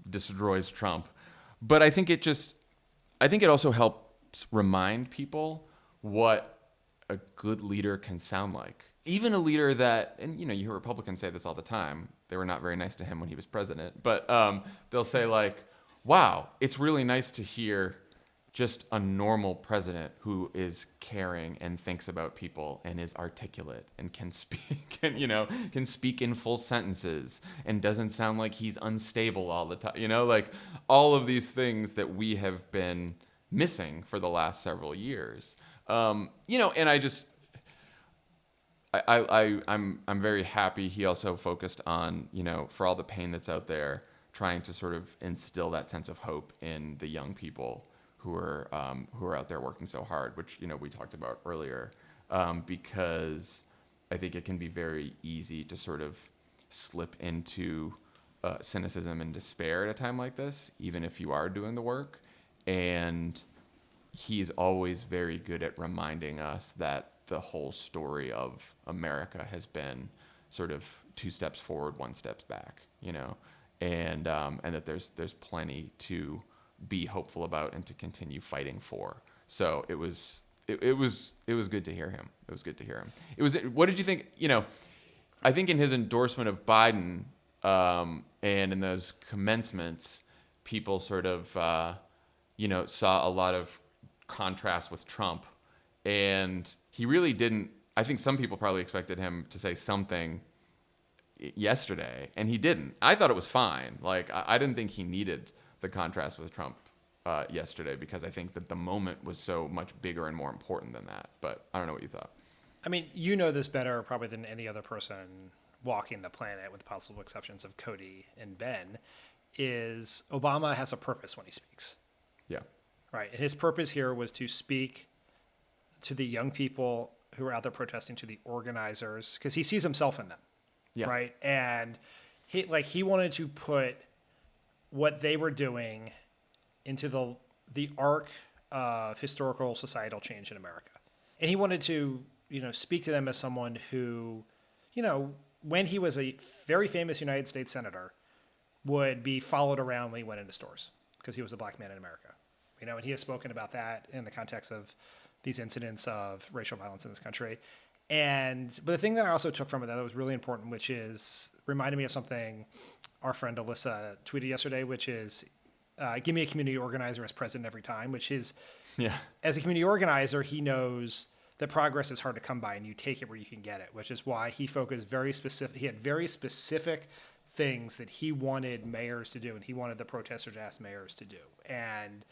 A: destroys Trump. But I think it also helps remind people what a good leader can sound like. Even a leader that, and you hear Republicans say this all the time. They were not very nice to him when he was president, but they'll say wow, it's really nice to hear just a normal president who is caring and thinks about people and is articulate and can speak and, can speak in full sentences and doesn't sound like he's unstable all the time. All of these things that we have been missing for the last several years. And I'm very happy he also focused on, for all the pain that's out there, trying to sort of instill that sense of hope in the young people who are out there working so hard, which we talked about earlier, because I think it can be very easy to sort of slip into cynicism and despair at a time like this, even if you are doing the work. And he's always very good at reminding us that the whole story of America has been sort of 2 steps forward, 1 step back, and that there's plenty to be hopeful about and to continue fighting for. So it was good to hear him. It was good to hear him. What did you think? I think in his endorsement of Biden and in those commencements, people sort of saw a lot of contrast with Trump, and he really didn't. I think some people probably expected him to say something yesterday, and he didn't. I thought it was fine. Like, I didn't think he needed the contrast with Trump yesterday, because I think that the moment was so much bigger and more important than that. But I don't know what you thought.
B: I mean, you know this better probably than any other person walking the planet, with possible exceptions of Cody and Ben, is Obama has a purpose when he speaks.
A: Yeah.
B: Right. And his purpose here was to speak to the young people who are out there protesting, to the organizers, because he sees himself in them.
A: Yeah.
B: Right. And he wanted to put what they were doing into the arc of historical societal change in America. And he wanted to, speak to them as someone who, when he was a very famous United States senator, would be followed around when he went into stores because he was a black man in America. And he has spoken about that in the context of these incidents of racial violence in this country. But the thing that I also took from it that was really important, which is reminded me of something our friend Alyssa tweeted yesterday, which is, give me a community organizer as president every time, which is, as a community organizer, he knows that progress is hard to come by and you take it where you can get it, which is why he focused very specific. He had very specific things that he wanted mayors to do, and he wanted the protesters to ask mayors to do. And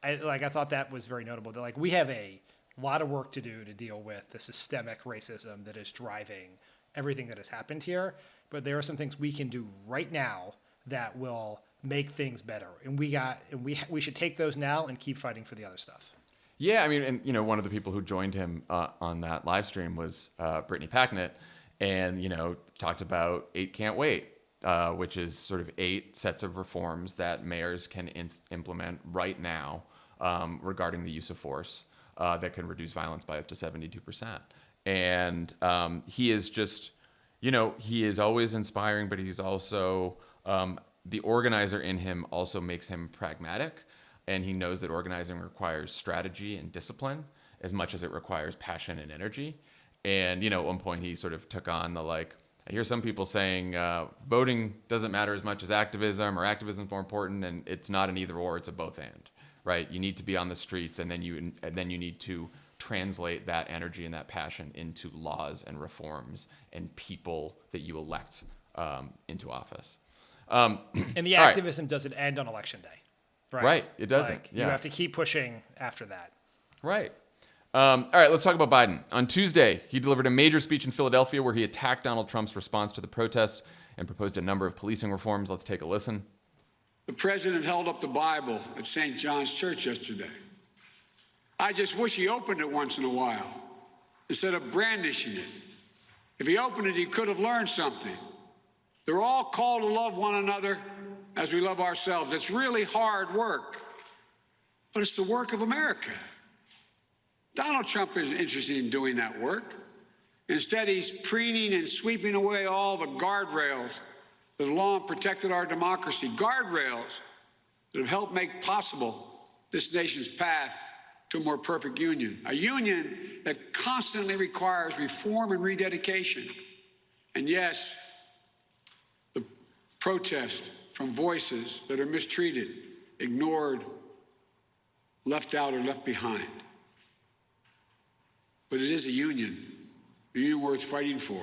B: I thought that was very notable, that we have a lot of work to do to deal with the systemic racism that is driving everything that has happened here. But there are some things we can do right now that will make things better. And we should take those now and keep fighting for the other stuff.
A: Yeah, I mean, and one of the people who joined him on that live stream was Brittany Packnett, and talked about 8 Can't Wait, which is sort of 8 sets of reforms that mayors can implement right now regarding the use of force that can reduce violence by up to 72%. And he is just, he is always inspiring, but he's also the organizer in him also makes him pragmatic. And he knows that organizing requires strategy and discipline as much as it requires passion and energy. And, at one point he sort of took on I hear some people saying voting doesn't matter as much as activism, or activism is more important, and it's not an either or, it's a both and, right? You need to be on the streets, and then you need to translate that energy and that passion into laws and reforms and people that you elect into office.
B: And the activism doesn't end on election day.
A: Right. It doesn't.
B: You have to keep pushing after that.
A: Right. All right, let's talk about Biden. On Tuesday, he delivered a major speech in Philadelphia where he attacked Donald Trump's response to the protest and proposed a number of policing reforms. Let's take a listen.
E: The president held up the Bible at St. John's Church yesterday. I just wish he opened it once in a while instead of brandishing it. If he opened it, he could have learned something. They're all called to love one another as we love ourselves. It's really hard work, but it's the work of America. Donald Trump isn't interested in doing that work. Instead, he's preening and sweeping away all the guardrails that have long protected our democracy, guardrails that have helped make possible this nation's path to a more perfect union, a union that constantly requires reform and rededication. And yes, the protest from voices that are mistreated, ignored, left out, or left behind. But it is a union worth fighting for.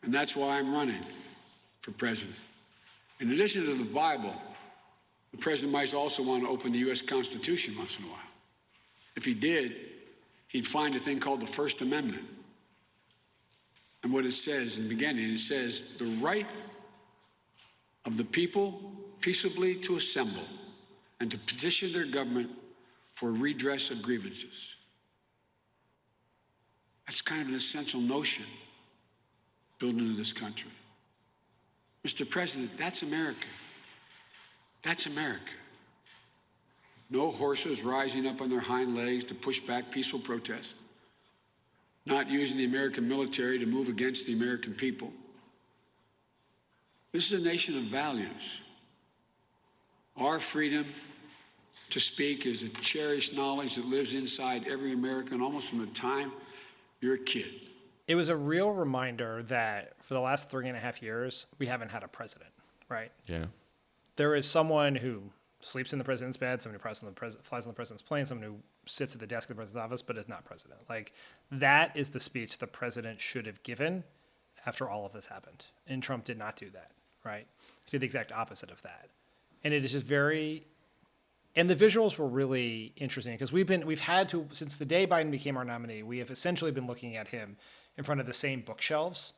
E: And that's why I'm running for president. In addition to the Bible, the president might also want to open the U.S. Constitution once in a while. If he did, he'd find a thing called the First Amendment. And what it says in the beginning, it says, the right of the people peaceably to assemble and to petition their government for redress of grievances. That's kind of an essential notion built into this country. Mr. President, that's America. That's America. No horses rising up on their hind legs to push back peaceful protest. Not using the American military to move against the American people. This is a nation of values. Our freedom to speak is a cherished knowledge that lives inside every American almost from the time you're a kid.
B: It was a real reminder that for the last 3.5 years, we haven't had a president, right?
A: Yeah.
B: There is someone who sleeps in the president's bed, someone who flies on the president's plane, someone who sits at the desk of the president's office, but is not president. Like, that is the speech the president should have given after all of this happened. And Trump did not do that, right? He did the exact opposite of that. And it is just very... And the visuals were really interesting because we've had to, since the day Biden became our nominee, we have essentially been looking at him in front of the same bookshelves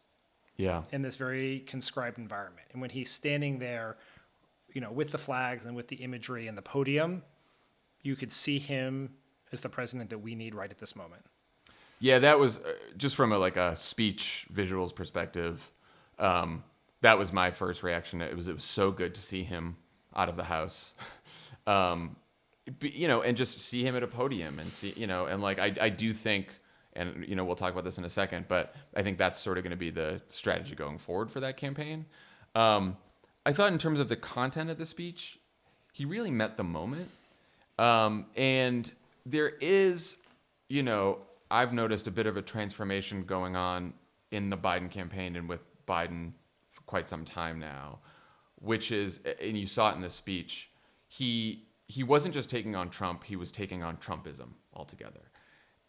A: Yeah.
B: in this very conscribed environment. And when he's standing there, with the flags and with the imagery and the podium, you could see him as the president that we need right at this moment.
A: Yeah, that was just from a speech visuals perspective. That was my first reaction. It was so good to see him out of the house. And just see him at a podium and see, and I do think, and, we'll talk about this in a second, but I think that's sort of going to be the strategy going forward for that campaign. I thought in terms of the content of the speech, he really met the moment. And there is, I've noticed a bit of a transformation going on in the Biden campaign and with Biden for quite some time now, which is, and you saw it in the speech, he wasn't just taking on Trump, he was taking on Trumpism altogether.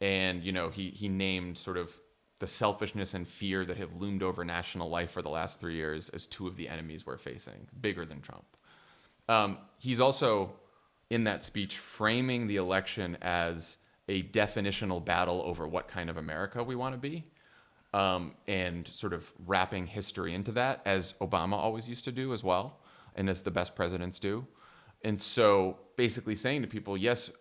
A: And, he named sort of the selfishness and fear that have loomed over national life for the last 3 years as two of the enemies we're facing, bigger than Trump. He's also, in that speech, framing the election as a definitional battle over what kind of America we want to be, and sort of wrapping history into that, as Obama always used to do as well, and as the best presidents do. And so basically saying to people, yes,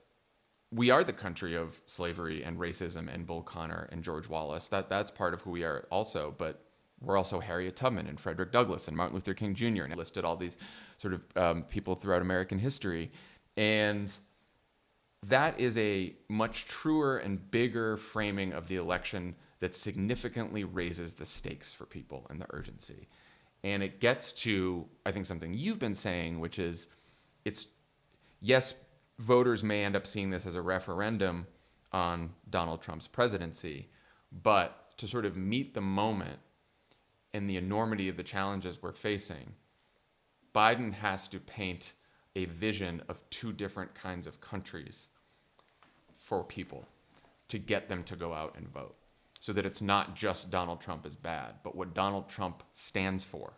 A: we are the country of slavery and racism and Bull Connor and George Wallace. That's part of who we are also, but we're also Harriet Tubman and Frederick Douglass and Martin Luther King Jr. and listed all these sort of people throughout American history. And that is a much truer and bigger framing of the election that significantly raises the stakes for people and the urgency. And it gets to, I think, something you've been saying, which is, yes, voters may end up seeing this as a referendum on Donald Trump's presidency, but to sort of meet the moment and the enormity of the challenges we're facing, Biden has to paint a vision of two different kinds of countries for people to get them to go out and vote, so that it's not just Donald Trump is bad, but what Donald Trump stands for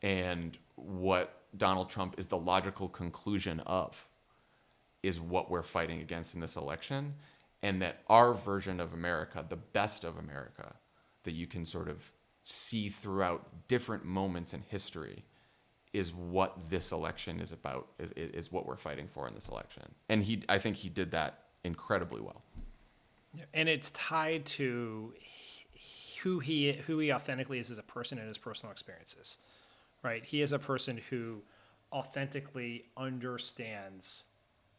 A: and what Donald Trump is the logical conclusion of is what we're fighting against in this election, and that our version of America, the best of America, that you can sort of see throughout different moments in history, is what this election is about, is what we're fighting for in this election. And I think he did that incredibly well.
B: And it's tied to who he authentically is as a person and his personal experiences, right? He is a person who authentically understands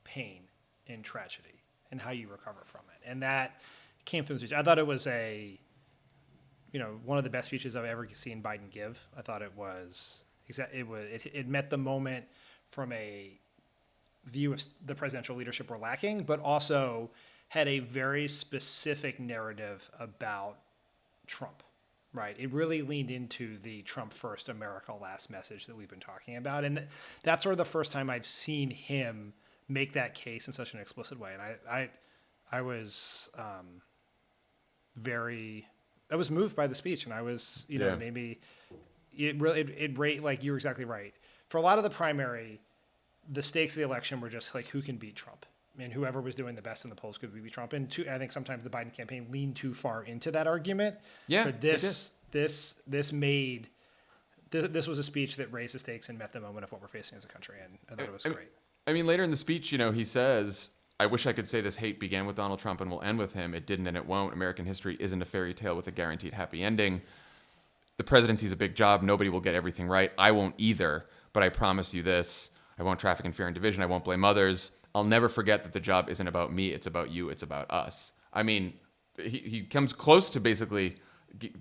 B: pain and tragedy and how you recover from it. And that came through the speech. I thought it was one of the best speeches I've ever seen Biden give. I thought it was it met the moment from a view of the presidential leadership we're lacking, but also had a very specific narrative about Trump, right? It really leaned into the Trump first, America last message that we've been talking about. And that's sort of the first time I've seen him make that case in such an explicit way. And I was I was moved by the speech, and I was, maybe it like, you were exactly right. For a lot of the primary, the stakes of the election were just like, who can beat Trump? And whoever was doing the best in the polls could beat Trump. And I think sometimes the Biden campaign leaned too far into that argument.
A: Yeah,
B: but this was a speech that raised the stakes and met the moment of what we're facing as a country, and I thought it was great.
A: I mean, later in the speech, he says, I wish I could say this hate began with Donald Trump and will end with him. It didn't and it won't. American history isn't a fairy tale with a guaranteed happy ending. The presidency is a big job. Nobody will get everything right. I won't either, but I promise you this. I won't traffic in fear and division. I won't blame others. I'll never forget that the job isn't about me. It's about you. It's about us. I mean, he comes close to basically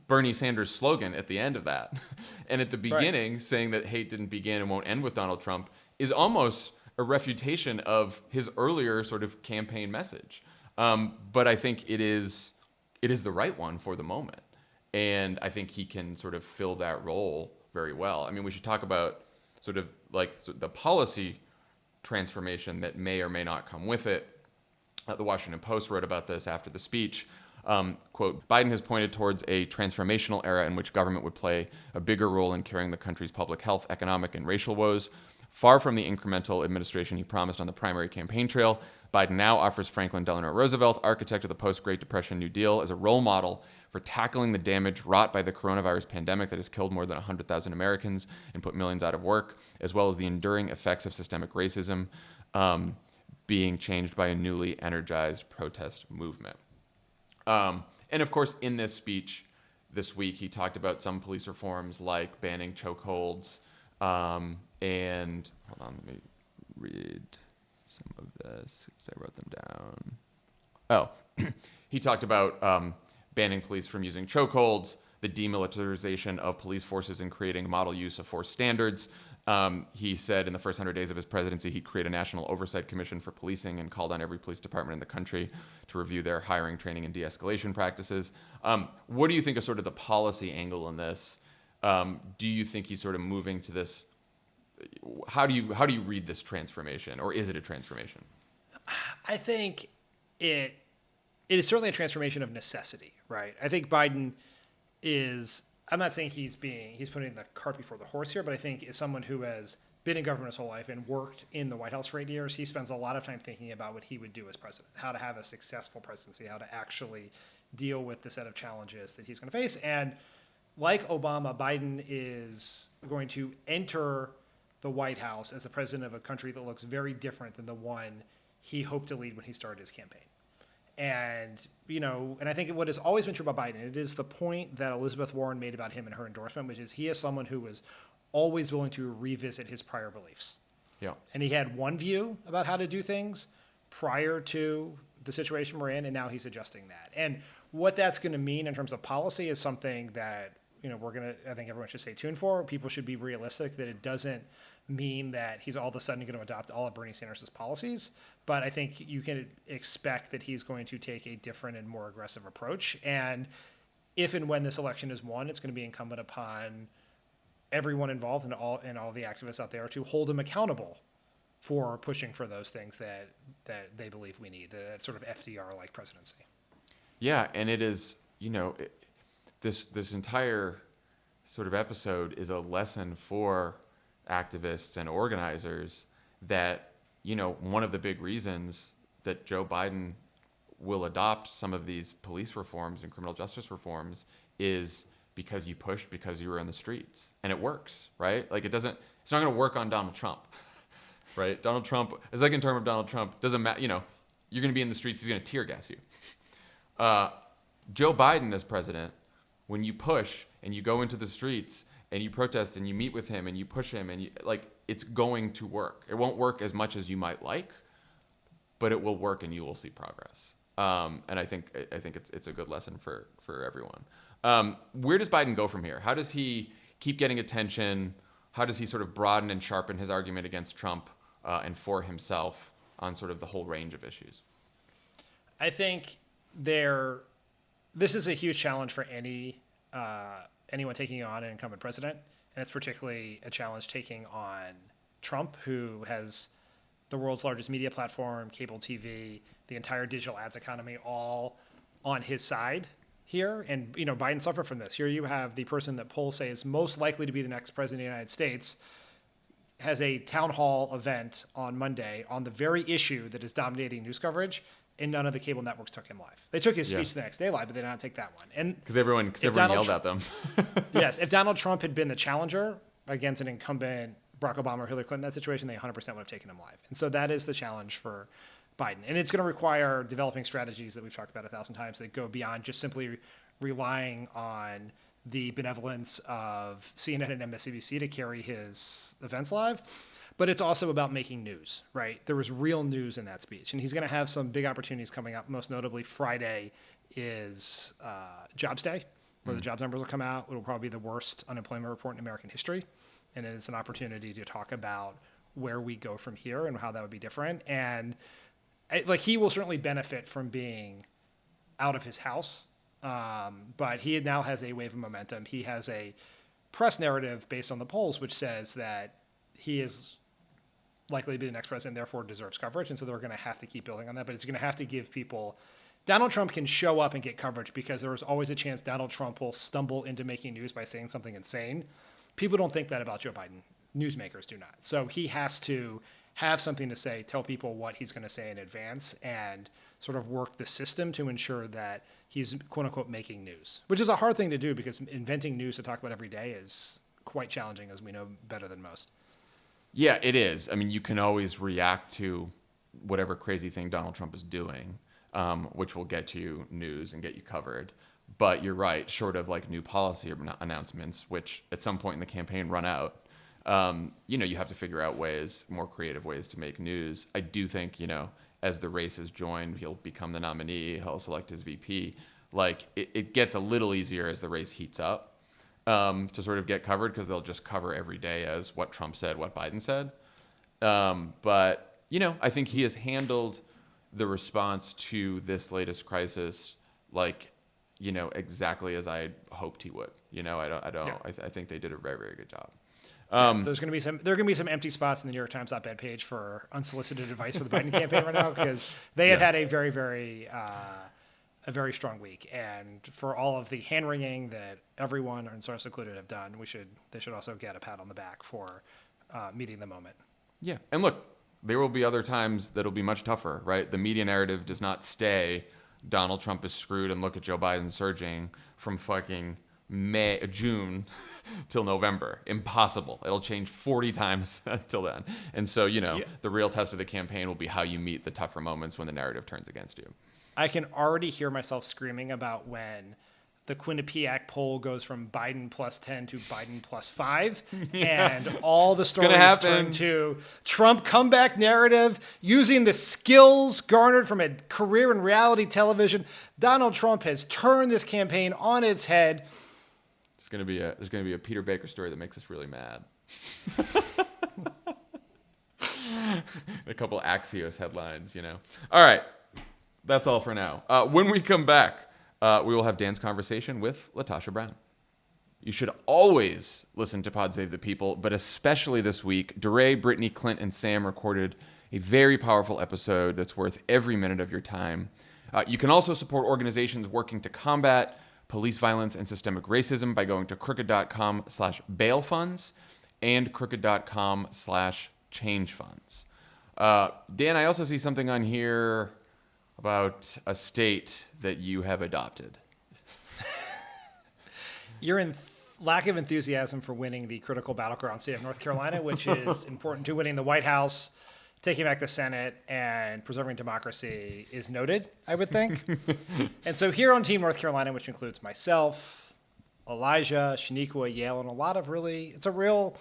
A: Bernie Sanders' slogan at the end of that. And at the beginning, saying that hate didn't begin and won't end with Donald Trump is almost a refutation of his earlier sort of campaign message. But I think it is the right one for the moment. And I think he can sort of fill that role very well. I mean, we should talk about sort of like the policy transformation that may or may not come with it. The Washington Post wrote about this after the speech. Quote, Biden has pointed towards a transformational era in which government would play a bigger role in carrying the country's public health, economic, and racial woes. Far from the incremental administration he promised on the primary campaign trail, Biden now offers Franklin Delano Roosevelt, architect of the post-Great Depression New Deal, as a role model for tackling the damage wrought by the coronavirus pandemic that has killed more than 100,000 Americans and put millions out of work, as well as the enduring effects of systemic racism being changed by a newly energized protest movement. And of course, in this speech this week, he talked about some police reforms like banning chokeholds. And hold on, let me read some of this because I wrote them down. Oh, he talked about banning police from using chokeholds, the demilitarization of police forces, and creating model use of force standards. He said in the first 100 days of his presidency, he'd create a national oversight commission for policing and called on every police department in the country to review their hiring, training, and de-escalation practices. What do you think of sort of the policy angle in this? Do you think he's sort of moving to this? How do you read this transformation, or is it a transformation?
B: I think it is certainly a transformation of necessity, right? I think Biden is. I'm not saying he's putting the cart before the horse here, but I think as someone who has been in government his whole life and worked in the White House for 8 years, he spends a lot of time thinking about what he would do as president, how to have a successful presidency, how to actually deal with the set of challenges that he's going to face. And like Obama, Biden is going to enter the White House as the president of a country that looks very different than the one he hoped to lead when he started his campaign. And, and I think what has always been true about Biden, it is the point that Elizabeth Warren made about him in her endorsement, which is he is someone who was always willing to revisit his prior beliefs.
A: Yeah.
B: And he had one view about how to do things prior to the situation we're in, and now he's adjusting that. And what that's going to mean in terms of policy is something that, I think everyone should stay tuned for. People should be realistic that it doesn't mean that he's all of a sudden going to adopt all of Bernie Sanders' policies. But I think you can expect that he's going to take a different and more aggressive approach. And if and when this election is won, it's going to be incumbent upon everyone involved and all the activists out there to hold him accountable for pushing for those things that they believe we need, that sort of FDR-like presidency.
A: Yeah, and it is, this entire sort of episode is a lesson for activists and organizers that, one of the big reasons that Joe Biden will adopt some of these police reforms and criminal justice reforms is because you pushed, because you were in the streets, and it works, right? Like it's not going to work on Donald Trump, right? Donald Trump, a second term of Donald Trump doesn't matter. You're going to be in the streets. He's going to tear gas you. Joe Biden as president, when you push and you go into the streets and you protest and you meet with him and you push him and it's going to work. It won't work as much as you might like, but it will work and you will see progress. And I think it's a good lesson for everyone. Where does Biden go from here? How does he keep getting attention? How does he sort of broaden and sharpen his argument against Trump and for himself on sort of the whole range of issues?
B: I think this is a huge challenge for anyone taking on an incumbent president, and it's particularly a challenge taking on Trump, who has the world's largest media platform, cable TV, the entire digital ads economy, all on his side here. And Biden suffered from this. Here you have the person that polls say is most likely to be the next president of the United States has a town hall event on Monday on the very issue that is dominating news coverage, and none of the cable networks took him live. They took his speech the next day live, but they did not take that one. And
A: because everyone yelled at them.
B: Yes, if Donald Trump had been the challenger against an incumbent Barack Obama or Hillary Clinton in that situation, they 100% would have taken him live. And so that is the challenge for Biden. And it's going to require developing strategies that we've talked about 1,000 times that go beyond just simply relying on the benevolence of CNN and MSNBC to carry his events live. But it's also about making news, right? There was real news in that speech. And he's going to have some big opportunities coming up. Most notably, Friday is Jobs Day, where the jobs numbers will come out. It'll probably be the worst unemployment report in American history. And it's an opportunity to talk about where we go from here and how that would be different. And he will certainly benefit from being out of his house. But he now has a wave of momentum. He has a press narrative based on the polls, which says that he is likely to be the next president, therefore deserves coverage. And so they're going to have to keep building on that, but it's going to have to give people. Donald Trump can show up and get coverage because there is always a chance Donald Trump will stumble into making news by saying something insane. People don't think that about Joe Biden. Newsmakers do not. So he has to have something to say, tell people what he's going to say in advance, and sort of work the system to ensure that he's quote unquote making news, which is a hard thing to do because inventing news to talk about every day is quite challenging, as we know better than most.
A: Yeah, it is. I mean, you can always react to whatever crazy thing Donald Trump is doing, which will get you news and get you covered. But you're right, short of like new policy announcements, which at some point in the campaign run out, you have to figure out more creative ways to make news. I do think, as the race is joined, he'll become the nominee, he'll select his VP. Like it gets a little easier as the race heats up. To sort of get covered because they'll just cover every day as what Trump said, what Biden said. But, I think he has handled the response to this latest crisis exactly as I hoped he would. I think they did a very, very good job.
B: There are going to be some empty spots in the New York Times op-ed page for unsolicited advice for the Biden campaign right now because they have had a very, very a very strong week, and for all of the hand-wringing that everyone, and source included, have done, they should also get a pat on the back for meeting the moment.
A: Yeah, and look, there will be other times that'll be much tougher, right? The media narrative does not stay Donald Trump is screwed and look at Joe Biden surging from fucking June till November. Impossible. It'll change 40 times till then. And so, the real test of the campaign will be how you meet the tougher moments when the narrative turns against you.
B: I can already hear myself screaming about when the Quinnipiac poll goes from Biden plus 10 to Biden plus 5, and all the stories turn to Trump comeback narrative using the skills garnered from a career in reality television. Donald Trump has turned this campaign on its head.
A: There's going to be a Peter Baker story that makes us really mad. A couple Axios headlines, All right. That's all for now. When we come back, we will have Dan's conversation with LaTosha Brown. You should always listen to Pod Save the People, but especially this week, DeRay, Brittany, Clint, and Sam recorded a very powerful episode that's worth every minute of your time. You can also support organizations working to combat police violence and systemic racism by going to crooked.com/bail funds and crooked.com/change funds. Dan, I also see something on here about a state that you have adopted.
B: You're in lack of enthusiasm for winning the critical battleground state of North Carolina, which is important to winning the White House, taking back the Senate, and preserving democracy is noted, I would think. And so here on Team North Carolina, which includes myself, Elijah, Shaniqua, Yale, and it's a real...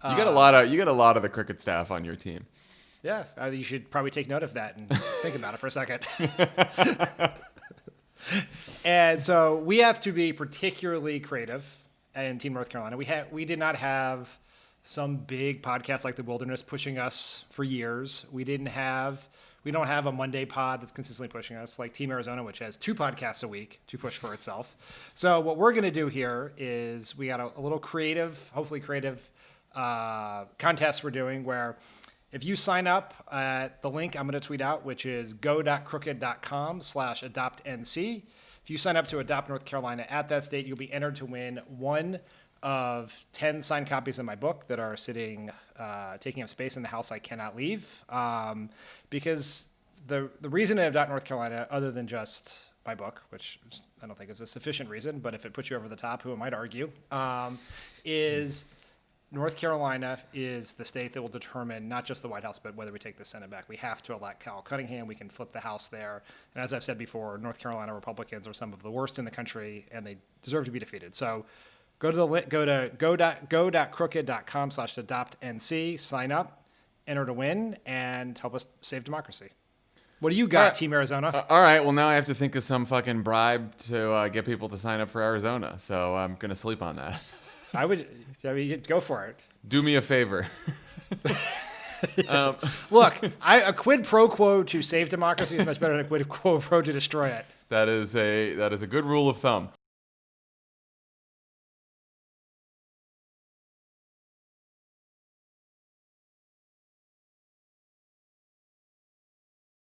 A: You got a lot of the Crooked staff on your team.
B: Yeah, you should probably take note of that and think about it for a second. And so we have to be particularly creative in Team North Carolina. We did not have some big podcast like The Wilderness pushing us for years. We don't have a Monday pod that's consistently pushing us like Team Arizona, which has 2 podcasts a week to push for itself. So what we're going to do here is we got a little hopefully creative contest we're doing where if you sign up at the link I'm going to tweet out, which is go.crooked.com/adoptnc, if you sign up to Adopt North Carolina at that state, you'll be entered to win one of 10 signed copies of my book that are sitting, taking up space in the house I cannot leave. Because the reason to Adopt North Carolina, other than just my book, which I don't think is a sufficient reason, but if it puts you over the top, who am I to argue, is... North Carolina is the state that will determine not just the White House, but whether we take the Senate back. We have to elect Cal Cunningham. We can flip the House there. And as I've said before, North Carolina Republicans are some of the worst in the country, and they deserve to be defeated. So go to go.crooked.com/adoptnc, sign up, enter to win, and help us save democracy. What do you got, Team Arizona?
A: All right. Well, now I have to think of some fucking bribe to get people to sign up for Arizona. So I'm going to sleep on that.
B: I mean, go for it.
A: Do me a favor.
B: Look, a quid pro quo to save democracy is much better than a quid pro quo to destroy it.
A: That is a good rule of thumb.